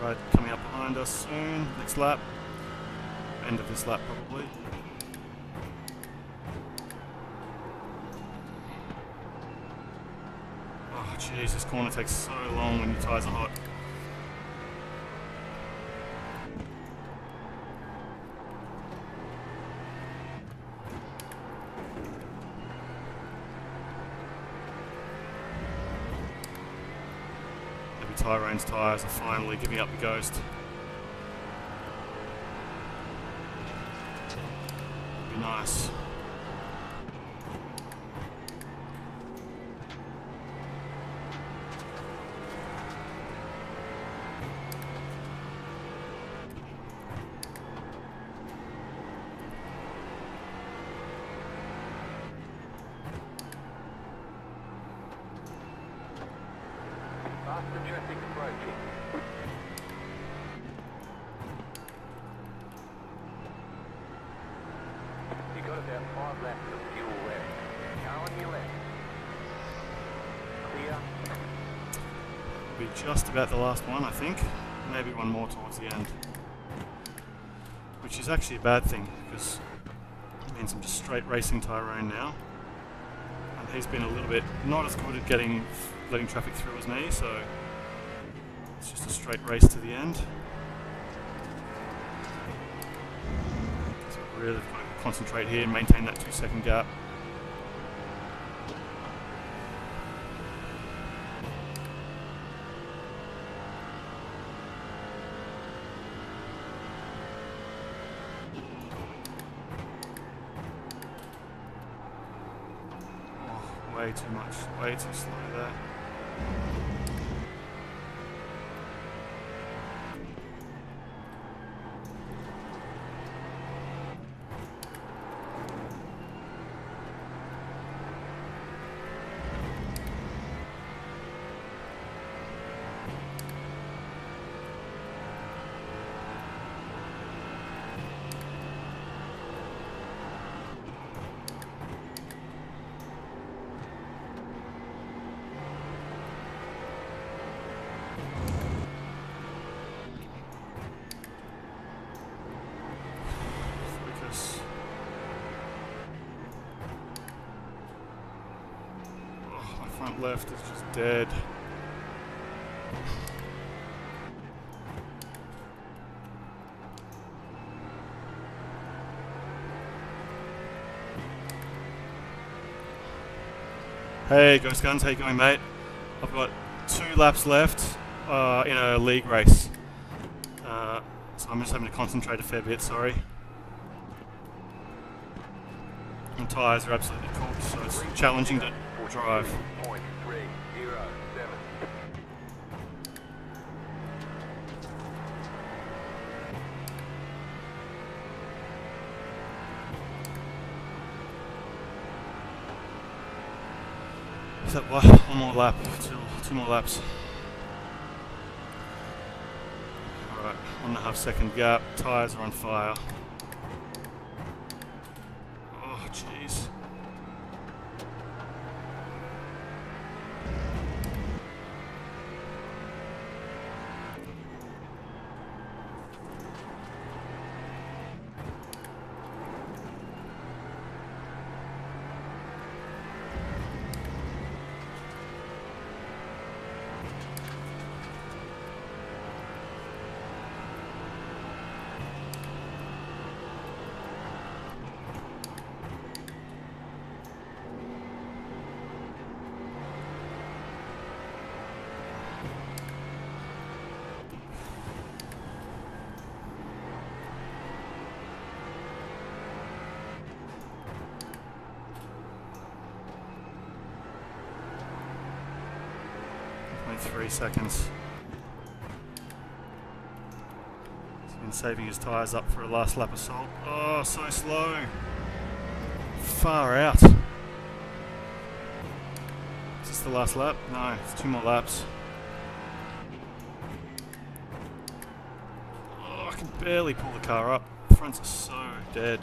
[SPEAKER 1] Right, coming up behind us soon. Next lap. End of this lap, probably. Oh, jeez, this corner takes so long when your tyres are hot. Tyrone's tyres are finally giving up the ghost. Be nice.
[SPEAKER 3] Faster traffic approaching. You got about 5 laps of fuel left. Car on your left.
[SPEAKER 1] will be just about the last one, I think. Maybe one more towards the end. Which is actually a bad thing, because it means I'm just straight racing Tyrone now. And he's been a little bit not as good at letting traffic through as me, so it's just a straight race to the end. So I've really got to concentrate here and maintain that 2-second gap. Way too much, way too slow there. Front left is just dead. Hey Ghost Guns, how you going, mate? I've got 2 laps left in a league race. So I'm just having to concentrate a fair bit, sorry. And tyres are absolutely cooked, so it's challenging to drive.
[SPEAKER 3] 3.307.
[SPEAKER 1] Is that one more lap? Two more laps. Alright, 1.5 second gap. Tyres are on fire. Oh, jeez. Only 3 seconds. He's been saving his tyres up for a last lap assault. Oh, so slow. Far out. Is this the last lap? No, it's 2 more laps. Oh, I can barely pull the car up. The fronts are so dead.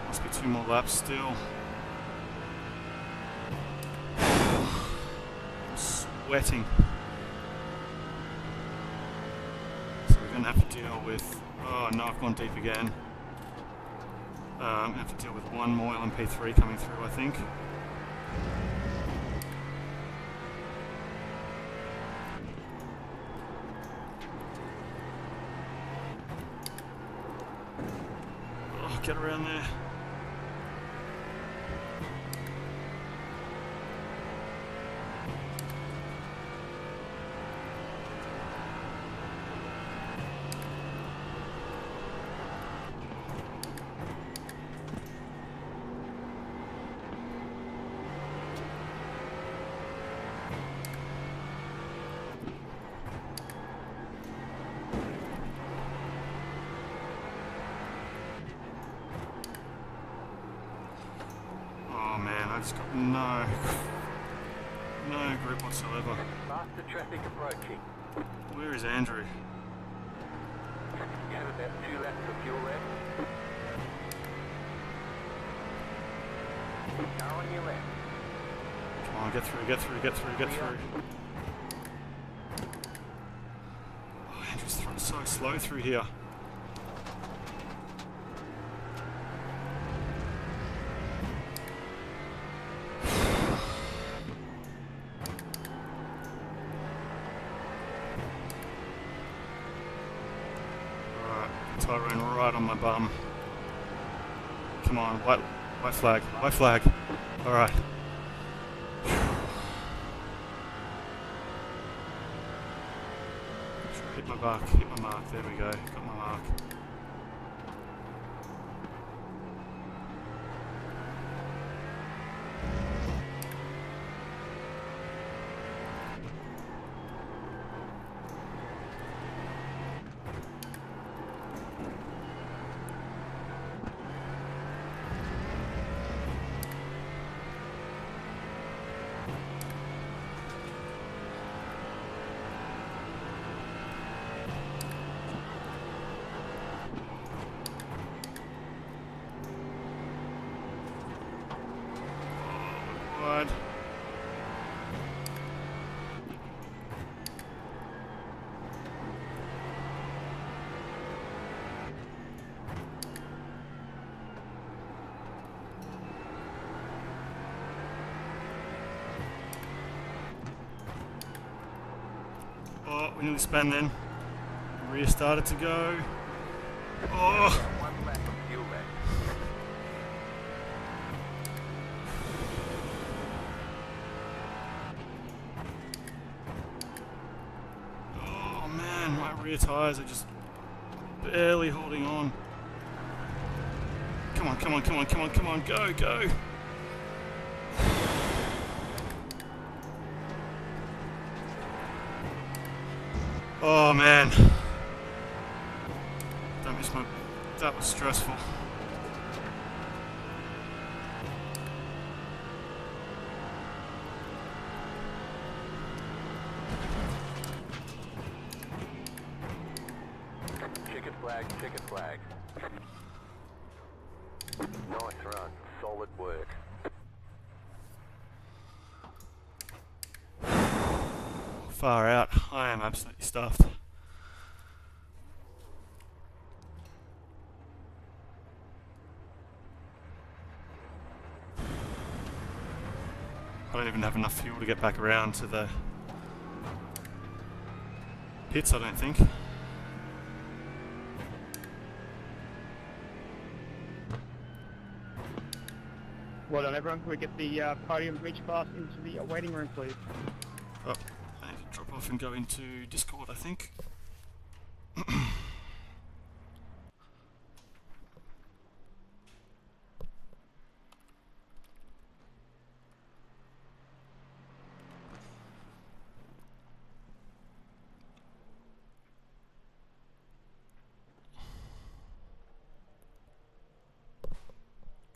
[SPEAKER 1] Must be 2 more laps still. I'm sweating. So we're going to have to deal with... Oh no, I've gone deep again. I'm going to have to deal with one more LMP3 coming through, I think. Oh, get around there. Oh man, I just got no No grip whatsoever.
[SPEAKER 3] Faster traffic approaching.
[SPEAKER 1] Where is Andrew?
[SPEAKER 3] You have about 2 laps of fuel left. Car on your left.
[SPEAKER 1] Come on, get through, get through, get through, get through. Oh, Andrew's so slow through here. Tyrone right on my bum. Come on, white flag, white flag. Alright. Hit my mark, there we go, got my mark. Wide. Oh, we nearly spun then. Rear started to go. Oh!
[SPEAKER 3] 1 lap of fuel left.
[SPEAKER 1] Oh man, my rear tyres are just barely holding on. Come on, come on, come on, come on, come on, go, go! Oh man. Don't miss my... That was stressful.
[SPEAKER 3] Ticket flag, ticket flag. Nice run, solid work.
[SPEAKER 1] Far out. I am absolutely stuffed. I don't even have enough fuel to get back around to the pits, I don't think.
[SPEAKER 2] Well done, everyone. Can we get the podium of each class into the waiting room, please?
[SPEAKER 1] Oh, I need to drop off and go into Discord, I think.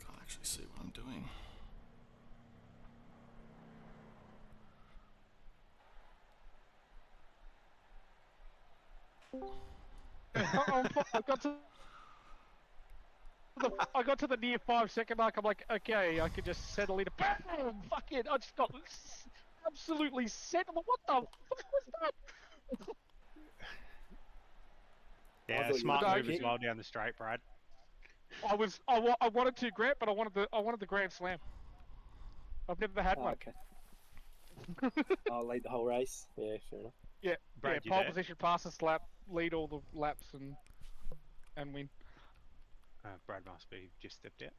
[SPEAKER 1] Can't actually see what I'm doing.
[SPEAKER 4] I got to the near 5-second mark. I'm like, okay, I could just settle in. Boom! Fuck it! I just got absolutely settled. What the fuck was that?
[SPEAKER 5] Yeah, smart move as well down the straight, Brad.
[SPEAKER 4] I wanted to Grant, but I wanted the Grand Slam. I've never had one.
[SPEAKER 6] Okay. I'll lead the whole race. Yeah, fair enough.
[SPEAKER 4] Yeah,
[SPEAKER 5] Brad, you
[SPEAKER 4] pole
[SPEAKER 5] there?
[SPEAKER 4] position, fastest lap, lead all the laps, and win.
[SPEAKER 5] Brad must be just stepped out.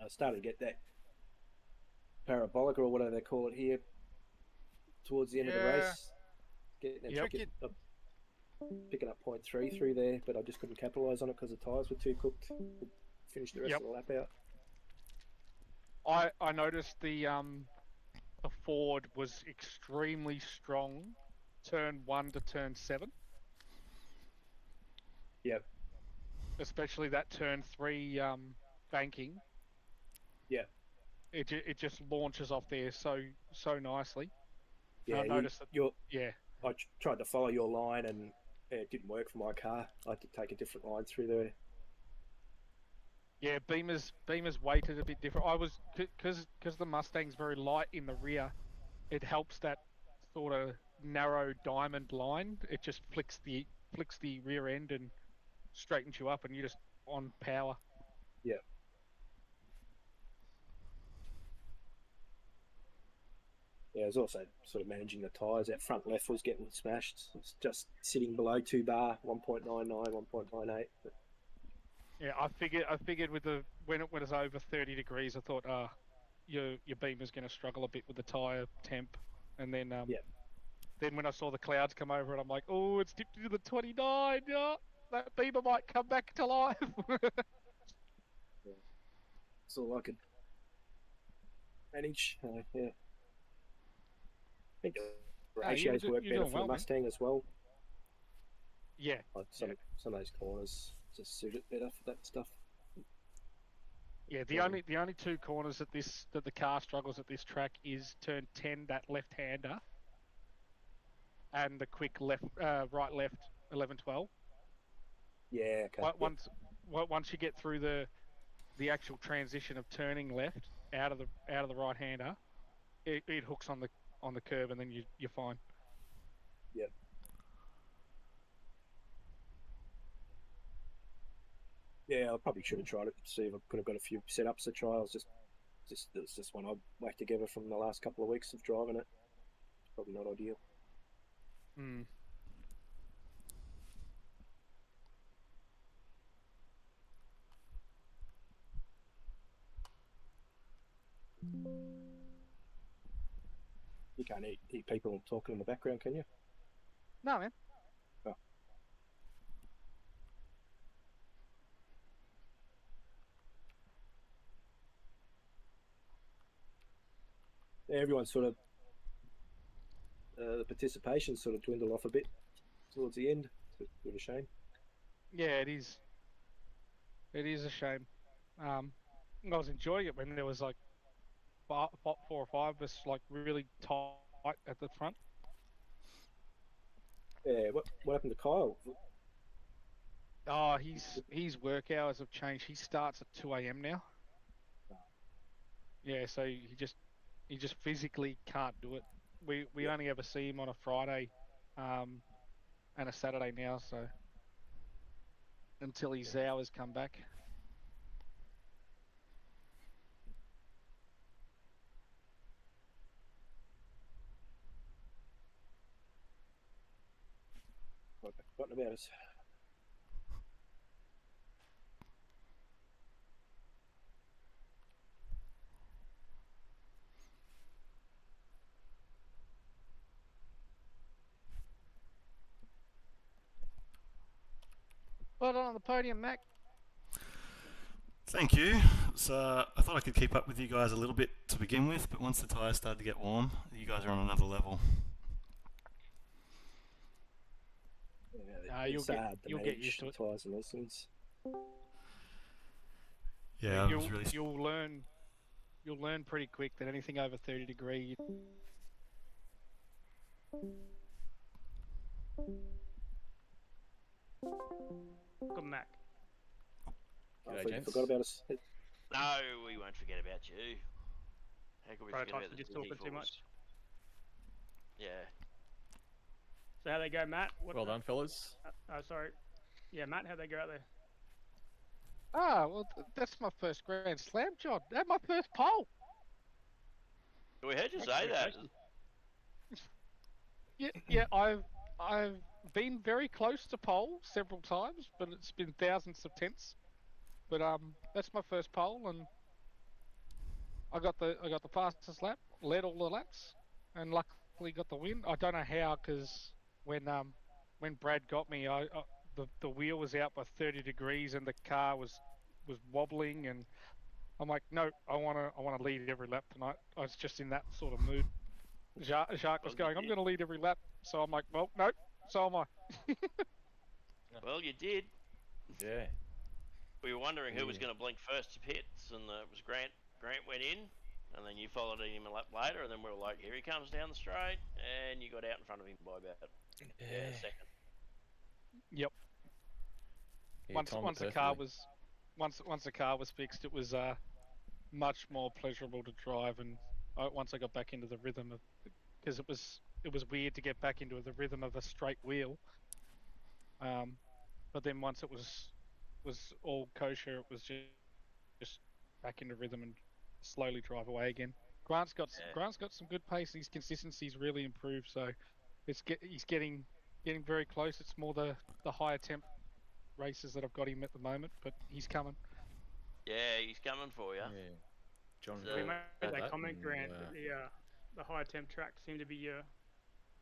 [SPEAKER 6] I started to get that parabolic or whatever they call it here towards the end of the race. Picking up 0.3 through there, but I just couldn't capitalise on it because the tyres were too cooked. Finished the rest of the lap out.
[SPEAKER 4] I noticed the the Ford was extremely strong, turn 1 to turn 7.
[SPEAKER 6] Yep.
[SPEAKER 4] Especially that turn 3 banking.
[SPEAKER 6] Yeah.
[SPEAKER 4] It just launches off there so nicely.
[SPEAKER 6] Yeah.
[SPEAKER 4] I noticed that. Yeah.
[SPEAKER 6] I tried to follow your line and it didn't work for my car. I had to take a different line through there.
[SPEAKER 4] Yeah, Beamer's weighted a bit different. I was because the Mustang's very light in the rear. It helps that sort of narrow diamond line. It just flicks the rear end and straightens you up, and you're just on power.
[SPEAKER 6] Yeah. Yeah, I was also sort of managing the tyres. That front left was getting smashed. It's just sitting below 2 bar, 1.99, 1.98. But...
[SPEAKER 4] Yeah, I figured with when it was over 30 degrees, I thought, your Beamer's going to struggle a bit with the tyre temp, and then then when I saw the clouds come over it, I'm like, oh, it's dipped into the 29. Yeah, that Beamer might come back to life.
[SPEAKER 6] Yeah. That's all I could manage. Yeah. I think the ratios work better for the Mustang as well.
[SPEAKER 4] Yeah.
[SPEAKER 6] Like some of those corners just suit it better for that stuff.
[SPEAKER 4] Yeah, the only 2 corners that the car struggles at this track is turn 10, that left-hander, and the quick right left 11-12.
[SPEAKER 6] Yeah, okay.
[SPEAKER 4] Once you get through the actual transition of turning left out of the right-hander, it hooks on the curb, and then you're fine.
[SPEAKER 6] Yep. Yeah, I probably should have tried it to see if I could have got a few setups to try. It's just one I whacked together from the last couple of weeks of driving it. It's probably not ideal.
[SPEAKER 4] Hmm.
[SPEAKER 6] You can't hear people talking in the background, can you?
[SPEAKER 4] No, man.
[SPEAKER 6] Oh. Yeah, everyone's sort of the participation sort of dwindled off a bit towards the end. It's a bit of a shame.
[SPEAKER 4] Yeah, it is. It is a shame. I was enjoying it when there was like 4 or 5 of us, like really tight at the front.
[SPEAKER 6] Yeah, what happened to Kyle?
[SPEAKER 4] Oh, his work hours have changed. He starts at 2 a.m. now. Yeah, so he just physically can't do it. We only ever see him on a Friday, and a Saturday now. So until his hours come back.
[SPEAKER 6] What about us?
[SPEAKER 4] Well done on the podium, Mac.
[SPEAKER 1] Thank you. So I thought I could keep up with you guys a little bit to begin with, but once the tyres started to get warm, you guys are on another level.
[SPEAKER 6] Yeah,
[SPEAKER 4] you'll get used to it.
[SPEAKER 6] Tyres and those things.
[SPEAKER 1] Yeah,
[SPEAKER 4] you'll learn pretty quick that anything over 30 degrees.
[SPEAKER 2] Good Mac.
[SPEAKER 6] I forgot about us.
[SPEAKER 7] No, we won't forget about you. How could we forget about the
[SPEAKER 2] just talking too
[SPEAKER 7] GT4s?
[SPEAKER 2] much.
[SPEAKER 7] Yeah.
[SPEAKER 2] So how they go, Matt?
[SPEAKER 8] Well done, fellas.
[SPEAKER 2] Sorry. Yeah, Matt, how'd they go out there?
[SPEAKER 4] Well, that's my first Grand Slam, John. That's my first pole.
[SPEAKER 7] We heard you say that.
[SPEAKER 4] Yeah, I've been very close to pole several times, but it's been thousands of tenths. But that's my first pole, and I got the fastest lap, led all the laps, and luckily got the win. I don't know how, because when Brad got me, the wheel was out by 30 degrees, and the car was wobbling, and I'm like, no, I wanna lead every lap tonight. I was just in that sort of mood. Jacques was going, I'm going to lead every lap. So I'm like, well, no, so am I.
[SPEAKER 7] Well, you did.
[SPEAKER 8] Yeah.
[SPEAKER 7] We were wondering who was going to blink first to pits, and it was Grant. Grant went in, and then you followed him a lap later, and then we were like, here he comes down the straight, and you got out in front of him by about a second.
[SPEAKER 4] Yep.
[SPEAKER 8] Yeah,
[SPEAKER 4] Once the car was fixed, it was much more pleasurable to drive, and once I got back into the rhythm of, because it was weird to get back into the rhythm of a straight wheel. But then once it was all kosher, it was just back into rhythm and slowly drive away again. Grant's got some good pace. His consistency's really improved, so he's getting very close. It's more the higher temp races that I've got him at the moment, but he's coming.
[SPEAKER 7] Yeah, he's coming for you.
[SPEAKER 8] Yeah. John,
[SPEAKER 2] We made that comment,
[SPEAKER 8] and,
[SPEAKER 2] Grant, that the higher temp tracks seem to be your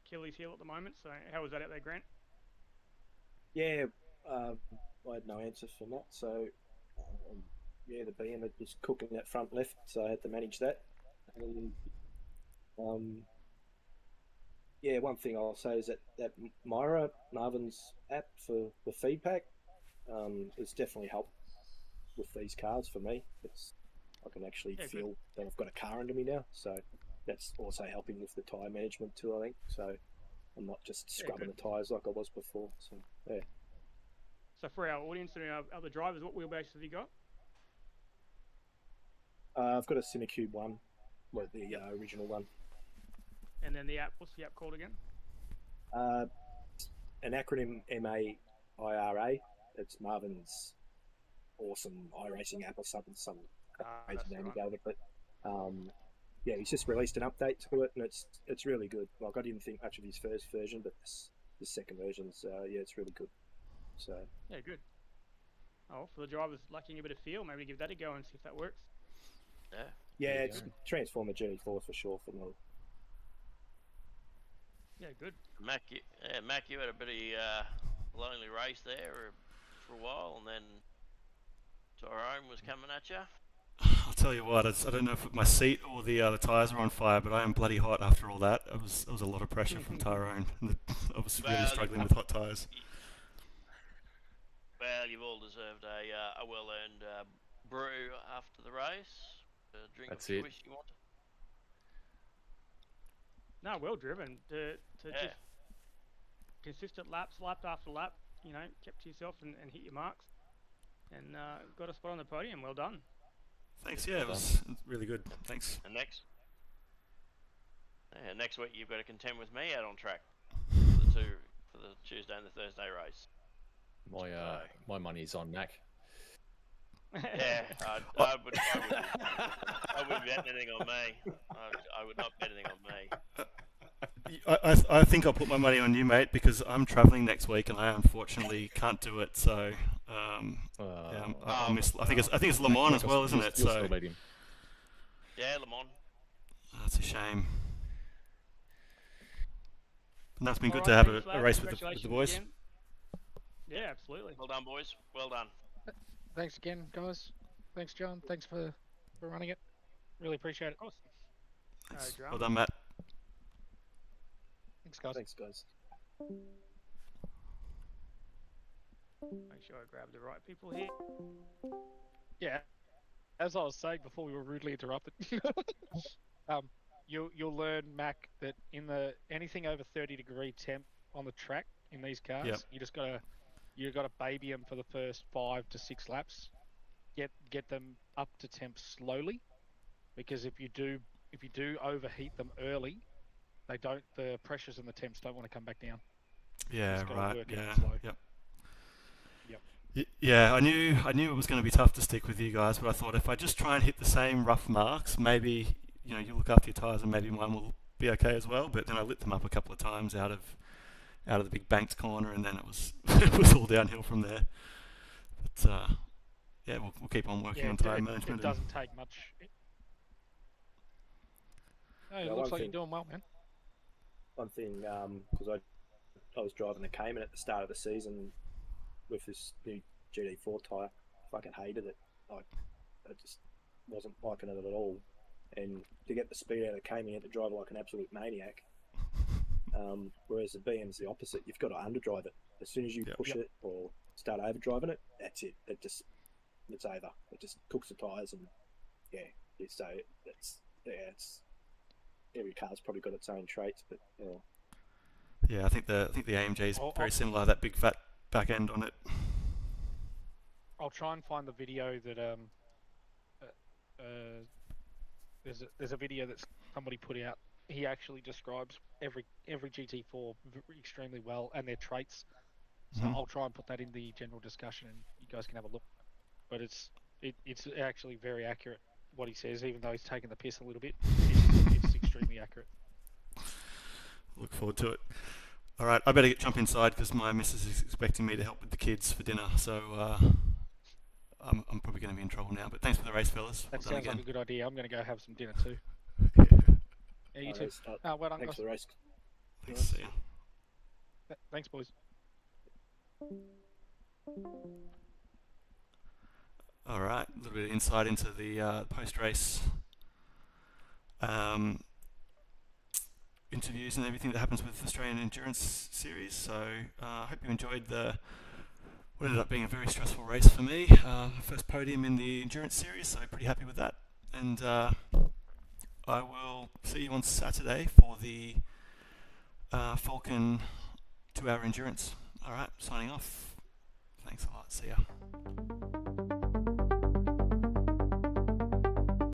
[SPEAKER 2] Achilles heel at the moment. So how was that out there, Grant?
[SPEAKER 6] Yeah, I had no answer from that. So, yeah, the BM was cooking that front left, so I had to manage that. And, yeah, one thing I'll say is that Myra, Marvin's app for the feedback, has definitely helped with these cars for me. I can actually feel that I've got a car under me now, so that's also helping with the tyre management too, I think. So I'm not just scrubbing the tyres like I was before. So yeah.
[SPEAKER 2] So for our audience and our other drivers, what wheelbase have you got?
[SPEAKER 6] I've got a Cinecube 1, like the original one.
[SPEAKER 2] And then the app, what's the app called again?
[SPEAKER 6] An acronym MAIRA. It's Marvin's awesome iRacing app or something, some crazy name about it. But yeah, he's just released an update to it, and it's really good. Like I didn't think much of his first version, but this second version's yeah, it's really good. So
[SPEAKER 2] yeah, good. Oh, for the drivers lacking a bit of feel, maybe give that a go and see if that works.
[SPEAKER 6] Yeah, it's Transformer GT4 for sure for me.
[SPEAKER 2] Yeah, good.
[SPEAKER 7] Mac, you had a bit of a lonely race there for a while, and then Tyrone was coming at you.
[SPEAKER 1] I'll tell you what, I don't know if my seat or the tyres are on fire, but I am bloody hot after all that. It was a lot of pressure from Tyrone. I was really struggling with hot tyres.
[SPEAKER 7] Well, you've all deserved a well-earned brew after the race. Drink
[SPEAKER 8] That's
[SPEAKER 7] if you
[SPEAKER 8] it.
[SPEAKER 7] wish you want.
[SPEAKER 2] No, well driven to just consistent laps, lap after lap. You know, kept to yourself and hit your marks, and got a spot on the podium. Well done.
[SPEAKER 1] Thanks. Yeah, it was really good. Thanks.
[SPEAKER 7] And next week you've got to contend with me out on track for the Tuesday and the Thursday race.
[SPEAKER 8] My money's on Mac.
[SPEAKER 7] Yeah, I wouldn't bet anything on me. I would not bet anything on me.
[SPEAKER 1] I think I'll put my money on you, mate, because I'm travelling next week and I unfortunately can't do it. So yeah, I miss. I think it's Le Mans as well, isn't it? So
[SPEAKER 7] yeah, Le Mans.
[SPEAKER 1] That's a shame. And that's been good to have a race with the boys.
[SPEAKER 2] Again. Yeah, absolutely.
[SPEAKER 7] Well done, boys. Well done.
[SPEAKER 4] Thanks again, guys. Thanks, John. Thanks for running it. Really appreciate it.
[SPEAKER 1] Thanks. Well done, Matt.
[SPEAKER 4] Thanks, guys.
[SPEAKER 6] Thanks, guys.
[SPEAKER 2] Make sure I grab the right people here.
[SPEAKER 4] Yeah, as I was saying before we were rudely interrupted, you'll learn, Mac, that in anything over 30-degree temp on the track in these cars, you gotta baby them for the first 5 to 6 laps. Get them up to temp slowly, because if you do overheat them early, the pressures and the temps don't want to come back down.
[SPEAKER 1] Yeah, right.
[SPEAKER 4] Yeah.
[SPEAKER 1] Yep. Yeah, I knew it was going to be tough to stick with you guys, but I thought if I just try and hit the same rough marks, maybe you look after your tyres and maybe mine will be okay as well. But then I lit them up a couple of times out of the big banked corner, and then it was all downhill from there. But yeah, we'll keep on working on tyre management.
[SPEAKER 4] It doesn't take much. It looks like you're doing well, man.
[SPEAKER 6] One thing, because I was driving the Cayman at the start of the season with this new GT4 tyre. I fucking hated it. I just wasn't liking it at all. And to get the speed out of the came, you had to drive like an absolute maniac. Whereas the BM's the opposite. You've got to underdrive it. As soon as you push it or start overdriving it, that's it. It's over. It just cooks the tyres, and so it's every car's probably got its own traits, but
[SPEAKER 1] Yeah, I think the AMG is very similar. That big fat back end on it.
[SPEAKER 4] I'll try and find the video that there's a video that somebody put out. He actually describes every GT4 extremely well and their traits. So I'll try and put that in the general discussion, and you guys can have a look. But it's actually very accurate what he says, even though he's taking the piss a little bit. It's extremely accurate.
[SPEAKER 1] Look forward to it. All right, I better jump inside because my missus is expecting me to help with the kids for dinner. So I'm probably going to be in trouble now. But thanks for the race, fellas.
[SPEAKER 4] That sounds like a good idea. I'm going to go have some dinner too. Yeah, you too. Well done,
[SPEAKER 6] thanks
[SPEAKER 4] guys.
[SPEAKER 6] for the race.
[SPEAKER 1] Thanks, see ya.
[SPEAKER 4] Thanks, boys.
[SPEAKER 1] All right, a little bit of insight into the post-race interviews and everything that happens with the Australian Endurance Series. So I hope you enjoyed what ended up being a very stressful race for me. First podium in the Endurance Series, so pretty happy with that. And I will see you on Saturday for the Falcon 2-hour endurance. All right, signing off. Thanks a lot. See ya.